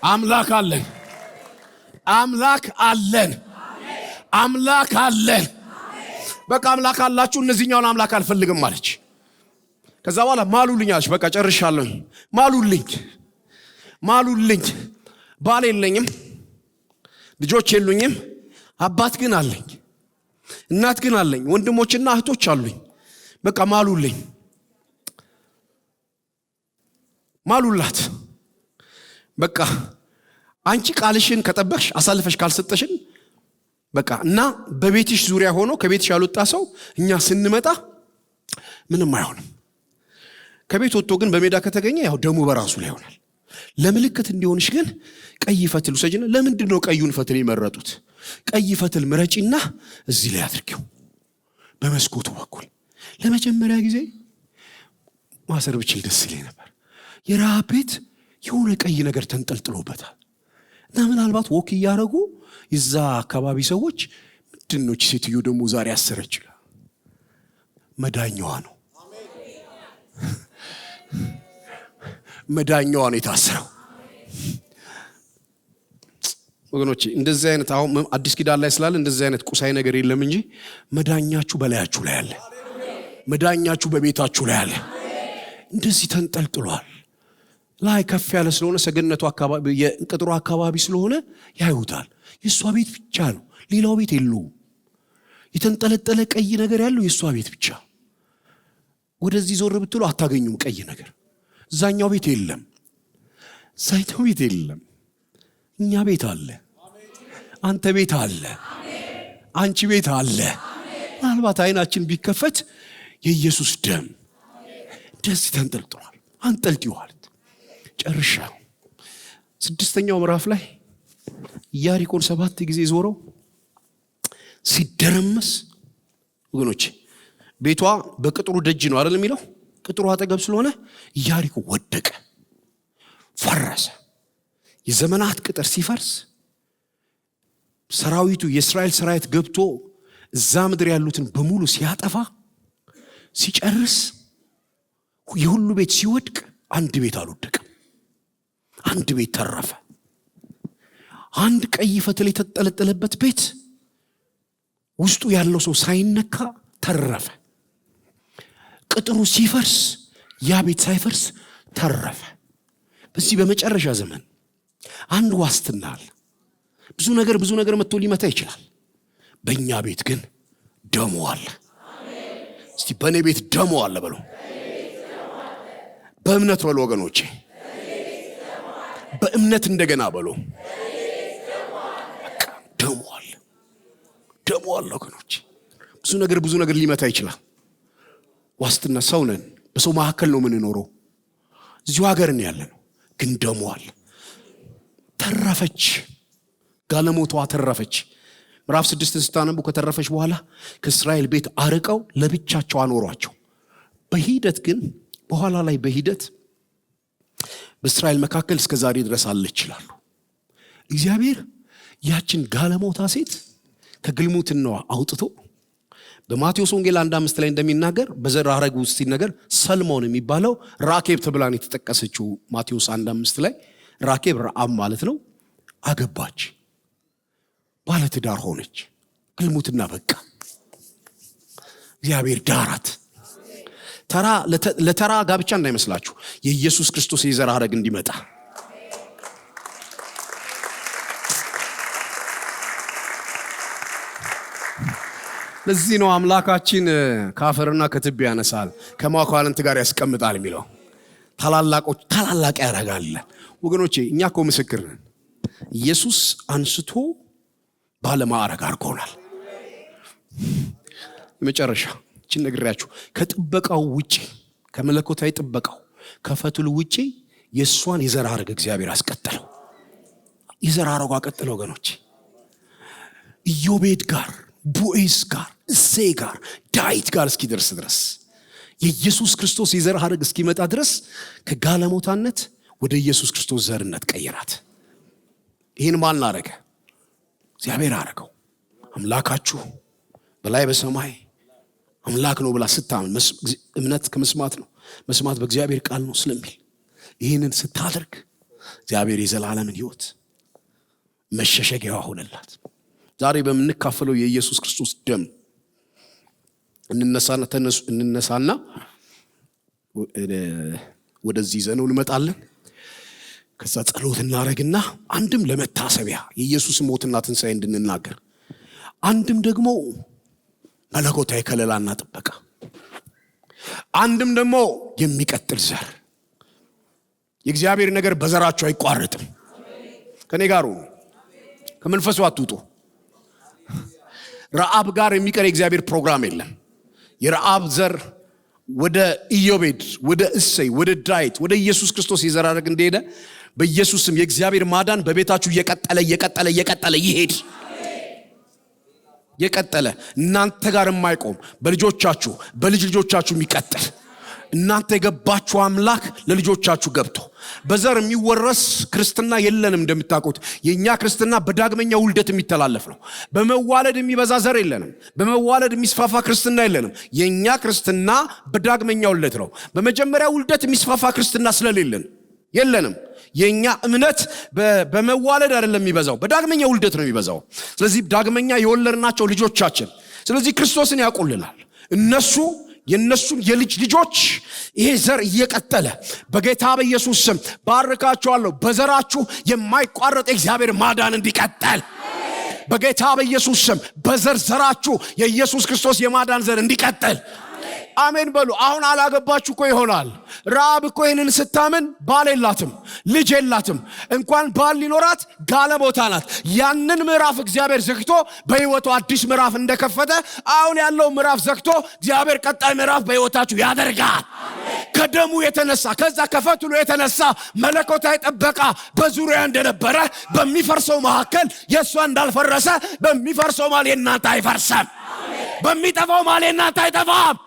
አምላክ አለን። አምላክ አለን። አምላክ አለን። በቃ አምላክ አላችሁ። እነዚህኛውን አምላክ አልፈልግም አለች። ከዛ በኋላ ማሉልኝ አለች። በቃ ጨርሻለሁ። ማሉልኝ። ባል የለኝም፣ ልጆች የሉኝም፣ አባት ግን አለኝ፣ እናት ግን አለኝ፣ ወንድሞችና እህቶች አሉኝ። በቃ ማሉላት። በቃ አንቺ ቃልሽን ከጠበቅሽ አሳልፈሽ ካልሰጠሽን በቃ እና በቤትሽ ዙሪያ ሆኖ ከቤትሽ ያልወጣ ሰው እኛ ስንመጣ ምንም አይሆንም። ከቤት ወጥቶ ግን በሜዳ ከተገኘ ያው ደሙ በራሱ ላይ ይሆናል። ለምልክት እንዲሆንሽ ግን ቀይ ፈትል ውሰጂና። ለምንድን ነው ቀዩን ፈትል የመረጡት? ቀይ ፈትል ምረጪና እዚህ ላይ አድርጊው በመስኮቱ በኩል። ለመጀመሪያ ጊዜ ማሰር ብችል ደስ ይለኝ ነበር። የረሃብ ቤት የሆነ ቀይ ነገር ተንጠልጥሎበታል እና ምናልባት ወክ እያደረጉ የዛ አካባቢ ሰዎች ምንድነው ሴትዮ ደግሞ ዛሬ አሰረች? መዳኛዋ ነው። መዳኛዋ ነው የታሰረው። ወገኖቼ እንደዚህ አይነት አሁን አዲስ ኪዳን ላይ ስላለ እንደዚህ አይነት ቁሳይ ነገር የለም እንጂ መዳኛችሁ በላያችሁ ላይ አለ። መዳኛችሁ በቤታችሁ ላይ አለ። እንደዚህ ተንጠልጥሏል። ላይ ከፍ ያለ ስለሆነ ሰገነቱ አካባቢ የቅጥሩ አካባቢ ስለሆነ ያዩታል። የሷ ቤት ብቻ ነው፣ ሌላው ቤት የለውም። የተንጠለጠለ ቀይ ነገር ያለው የሷ ቤት ብቻ። ወደዚህ ዞር ብትሉ አታገኙም ቀይ ነገር። እዛኛው ቤት የለም፣ እዛኛው ቤት የለም። እኛ ቤት አለ፣ አንተ ቤት አለ፣ አንቺ ቤት አለ። ምናልባት አይናችን ቢከፈት የኢየሱስ ደም እንደዚህ ተንጠልጥሏል። አንጠልጥሏል። ጨርሻው 6ኛው ምዕራፍ ላይ ኢያሪኮን 7 ጊዜ ዞረው ሲደረመስ። ወገኖች ቤቷ በቅጥሩ ደጅ ነው አይደል የሚለው? ቅጥሩ አጠገብ ስለሆነ ኢያሪኮ ወደቀ፣ ፈረሰ። የዘመናት ቅጥር ሲፈርስ ሰራዊቱ የእስራኤል ሰራዊት ገብቶ እዛ ምድር ያሉትን በሙሉ ሲያጠፋ ሲጨርስ የሁሉ ቤት ሲወድቅ አንድ ቤት አልወደቀም። አንድ ቤት ተረፈ። አንድ ቀይ ፈትል የተጠለጠለበት ቤት ውስጡ ያለው ሰው ሳይነካ ተረፈ። ቅጥሩ ሲፈርስ ያ ቤት ሳይፈርስ ተረፈ። በዚህ በመጨረሻ ዘመን አንድ ዋስትና አለ። ብዙ ነገር መጥቶ ሊመታ ይችላል። በእኛ ቤት ግን ደሙ አለ። እስቲ በእኔ ቤት ደሙ አለ በሉ። በእምነት በሉ ወገኖቼ፣ በእምነት እንደገና በሉ። ደሙ አለ ወገኖቼ። ብዙ ነገር ሊመታ ይችላል። ዋስትና ሰው ነን። በሰው መካከል ነው የምንኖረው። እዚሁ ሀገር ነው ያለነው። ግን ደሙ አለ። ተረፈች። ጋለሞቷ ተረፈች። ምዕራፍ 6 ስታነቡ ከተረፈች በኋላ ከእስራኤል ቤት አርቀው ለብቻቸው አኖሯቸው። በኋላ ላይ በሂደት በእስራኤል መካከል እስከ ዛሬ ድረስ አለች ይላሉ። እግዚአብሔር ያችን ጋለሞታ ሴት ከግልሙትናዋ አውጥቶ በማቴዎስ ወንጌል 1:5 ላይ እንደሚናገር በዘር ሐረግ ውስጥ ሲነገር ሰልሞን የሚባለው ራኬብ ተብላን የተጠቀሰችው ማቴዎስ 1:5 ላይ ራኬብ ረአብ ማለት ነው። አገባች፣ ባለትዳር ሆነች። ግልሙትና በቃ እግዚአብሔር ዳራት። ለተራ ጋብቻ እንዳይመስላችሁ፣ የኢየሱስ ክርስቶስ የዘር ሐረግ እንዲመጣ። ለዚህ ነው አምላካችን ካፈርና ከትቢያ ያነሳል ከመኳንንት ጋር ያስቀምጣል የሚለው። ታላላቅ ያደርጋል። ወገኖቼ እኛ እኮ ምስክር ነን። ኢየሱስ አንስቶ ባለማዕረግ አድርጎናል። የመጨረሻ እቺን ነግሬያችሁ፣ ከጥበቃው ውጪ፣ ከመለኮታዊ ጥበቃው ከፈትሉ ውጪ የሷን የዘር ሐረግ እግዚአብሔር አስቀጠለው። የዘር ሐረጓ ቀጠለው ወገኖቼ። ኢዮቤድ ጋር፣ ቦዔዝ ጋር፣ እሴይ ጋር፣ ዳዊት ጋር እስኪደርስ ድረስ የኢየሱስ ክርስቶስ የዘር ሐረግ እስኪመጣ ድረስ ከጋለሞታነት ወደ ኢየሱስ ክርስቶስ ዘርነት ቀየራት። ይህን ማን አረገ? እግዚአብሔር አረገው። አምላካችሁ በላይ በሰማይ አምላክ ነው ብላ ስታምን፣ እምነት ከመስማት ነው፣ መስማት በእግዚአብሔር ቃል ነው ስለሚል ይህንን ስታደርግ እግዚአብሔር የዘላለምን ሕይወት መሸሸጊያዋ ሆነላት። ዛሬ በመንካፈለው የኢየሱስ ክርስቶስ ደም እንነሳና ወደዚህ ዘነው እንመጣለን። ከዛ ጸሎት እናረግና አንድም ለመታሰቢያ የኢየሱስ ሞትና ትንሣኤ እንድንናገር፣ አንድም ደግሞ መለኮታዊ ከለላና ጥበቃ፣ አንድም ደግሞ የሚቀጥል ዘር። የእግዚአብሔር ነገር በዘራችሁ አይቋረጥም። ከኔ ጋር ሁኑ። ከመንፈሱ አትውጡ። ረዓብ ጋር የሚቀር የእግዚአብሔር ፕሮግራም የለም። የረዓብ ዘር ወደ ኢዮቤድ፣ ወደ እሰይ፣ ወደ ዳዊት፣ ወደ ኢየሱስ ክርስቶስ ይዘራረግ እንደሄደ በኢየሱስም የእግዚአብሔር ማዳን በቤታችሁ እየቀጠለ ይሄድ። የቀጠለ እናንተ ጋር የማይቆም በልጆቻችሁ በልጅ ልጆቻችሁ የሚቀጥል እናንተ የገባችሁ አምላክ ለልጆቻችሁ ገብቶ በዘር የሚወረስ ክርስትና የለንም። እንደምታውቁት የኛ ክርስትና በዳግመኛ ውልደት የሚተላለፍ ነው። በመዋለድ የሚበዛ ዘር የለንም። በመዋለድ የሚስፋፋ ክርስትና የለንም። የኛ ክርስትና በዳግመኛ ውልደት ነው። በመጀመሪያ ውልደት የሚስፋፋ ክርስትና ስለሌለን የለንም። የኛ እምነት በመዋለድ አይደለም የሚበዛው፣ በዳግመኛ ውልደት ነው የሚበዛው። ስለዚህ ዳግመኛ የወለድናቸው ልጆቻችን ስለዚህ ክርስቶስን ያቆልላል። የነሱም የልጅ ልጆች ይሄ ዘር እየቀጠለ በጌታ በኢየሱስ ስም ባርካችኋለሁ። በዘራችሁ የማይቋረጥ የእግዚአብሔር ማዳን እንዲቀጥል በጌታ በኢየሱስ ስም በዘራችሁ የኢየሱስ ክርስቶስ የማዳን ዘር እንዲቀጥል አሜን በሉ። አሁን አላገባችሁ እኮ ይሆናል። ረዓብ እኮ ይህንን ስታምን ባል የላትም፣ ልጅ የላትም። እንኳን ባል ሊኖራት ጋለሞታ ናት። ያንን ምዕራፍ እግዚአብሔር ዘግቶ በሕይወቱ አዲስ ምዕራፍ እንደከፈተ አሁን ያለው ምዕራፍ ዘግቶ እግዚአብሔር ቀጣይ ምዕራፍ በሕይወታችሁ ያደርጋል። ከደሙ የተነሳ ከዛ ከፈትሉ የተነሳ መለኮታዊ ጥበቃ በዙሪያ እንደነበረ በሚፈርሰው መካከል የእሷ እንዳልፈረሰ በሚፈርሰው ማል የእናንተ አይፈርሰም፣ በሚጠፋው ማል የእናንተ አይጠፋም።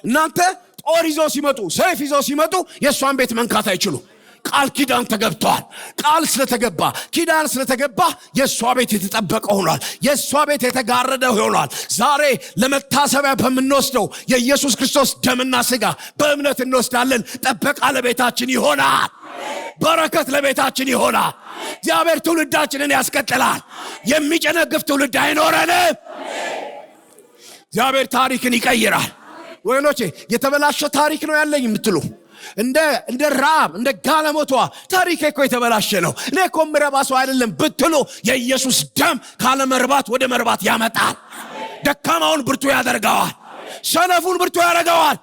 እናንተ ጦር ይዘው ሲመጡ፣ ሰይፍ ይዘው ሲመጡ የእሷን ቤት መንካት አይችሉ። ቃል ኪዳን ተገብቷል። ቃል ስለተገባ ኪዳን ስለተገባ የእሷ ቤት የተጠበቀ ሆኗል። የእሷ ቤት የተጋረደ ሆኗል። ዛሬ ለመታሰቢያ በምንወስደው የኢየሱስ ክርስቶስ ደምና ሥጋ በእምነት እንወስዳለን። ጥበቃ ለቤታችን ይሆናል። በረከት ለቤታችን ይሆናል። እግዚአብሔር ትውልዳችንን ያስቀጥላል። የሚጨነግፍ ትውልድ አይኖረንም። እግዚአብሔር ታሪክን ይቀይራል። ወገኖቼ የተበላሸ ታሪክ ነው ያለኝ የምትሉ እንደ ረዓብ እንደ ጋለሞቷ ታሪክ እኮ የተበላሸ ነው፣ እኔ እኮ ምረባ ሰው አይደለም ብትሉ የኢየሱስ ደም ካለ መርባት ወደ መርባት ያመጣል። ደካማውን ብርቱ ያደርገዋል። ሰነፉን ብርቱ ያደርገዋል።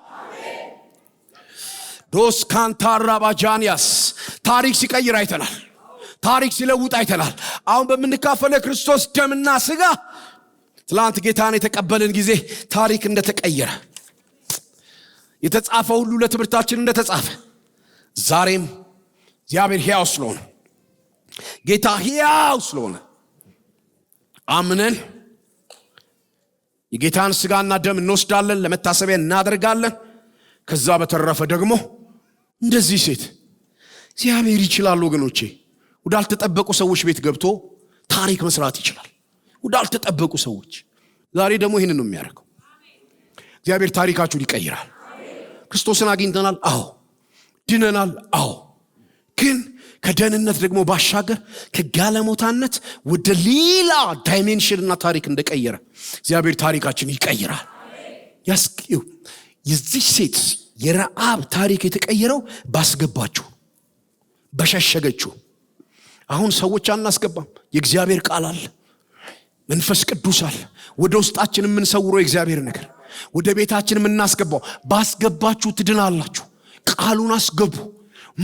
ዶስ ካንታራ ባጃንያስ ታሪክ ሲቀይር አይተናል። ታሪክ ሲለውጥ አይተናል። አሁን በምንካፈለው ክርስቶስ ደምና ሥጋ ትላንት ጌታን የተቀበልን ጊዜ ታሪክ እንደተቀየረ የተጻፈ ሁሉ ለትምህርታችን እንደተጻፈ ዛሬም እግዚአብሔር ሕያው ስለሆነ ጌታ ሕያው ስለሆነ አምነን የጌታን ሥጋና ደም እንወስዳለን፣ ለመታሰቢያ እናደርጋለን። ከዛ በተረፈ ደግሞ እንደዚህ ሴት እግዚአብሔር ይችላል ወገኖቼ። ወዳልተጠበቁ ሰዎች ቤት ገብቶ ታሪክ መስራት ይችላል። ወዳልተጠበቁ ሰዎች ዛሬ ደግሞ ይህንን ነው የሚያደርገው። እግዚአብሔር ታሪካችሁን ይቀይራል። ክርስቶስን አግኝተናል፣ አዎ። ድነናል፣ አዎ። ግን ከደህንነት ደግሞ ባሻገር ከጋለሞታነት ወደ ሌላ ዳይሜንሽንና ታሪክ እንደቀየረ እግዚአብሔር ታሪካችን ይቀይራል። ያስቂው የዚህ ሴት የረዓብ ታሪክ የተቀየረው ባስገባችሁ በሸሸገችሁ። አሁን ሰዎች አናስገባም። የእግዚአብሔር ቃል አለ፣ መንፈስ ቅዱስ አለ። ወደ ውስጣችን የምንሰውረው የእግዚአብሔር ነገር ወደ ቤታችን የምናስገባው ባስገባችሁ ትድናላችሁ። ቃሉን አስገቡ፣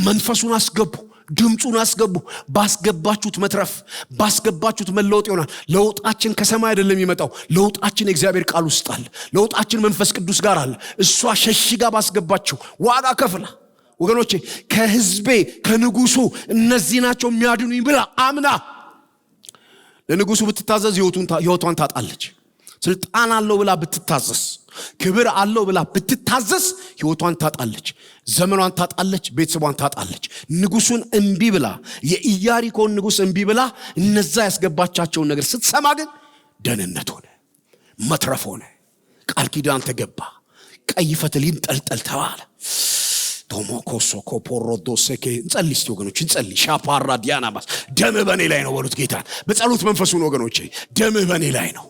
መንፈሱን አስገቡ፣ ድምፁን አስገቡ። ባስገባችሁት መትረፍ፣ ባስገባችሁት መለወጥ ይሆናል። ለውጣችን ከሰማይ አይደለም የሚመጣው። ለውጣችን የእግዚአብሔር ቃል ውስጥ አለ። ለውጣችን መንፈስ ቅዱስ ጋር አለ። እሷ ሸሽጋ ባስገባችሁ ዋጋ ከፍላ ወገኖቼ ከሕዝቤ ከንጉሱ እነዚህ ናቸው የሚያድኑኝ ብላ አምና ለንጉሱ ብትታዘዝ ሕይወቷን ታጣለች። ስልጣን አለው ብላ ብትታዘዝ፣ ክብር አለው ብላ ብትታዘዝ ሕይወቷን ታጣለች፣ ዘመኗን ታጣለች፣ ቤተሰቧን ታጣለች። ንጉሱን እምቢ ብላ የኢያሪኮን ንጉስ እምቢ ብላ እነዛ ያስገባቻቸውን ነገር ስትሰማ ግን ደህንነት ሆነ፣ መትረፍ ሆነ፣ ቃል ኪዳን ተገባ፣ ቀይ ፈትል ይንጠልጠል ተባለ። ቶሞኮሶ ኮፖሮዶሴኬ እንጸልይ እስቲ ወገኖች እንጸልይ። ሻፓራ ዲያናማስ ደምህ በእኔ ላይ ነው በሉት ጌታን በጸሎት መንፈሱን ወገኖቼ። ደምህ በእኔ ላይ ነው።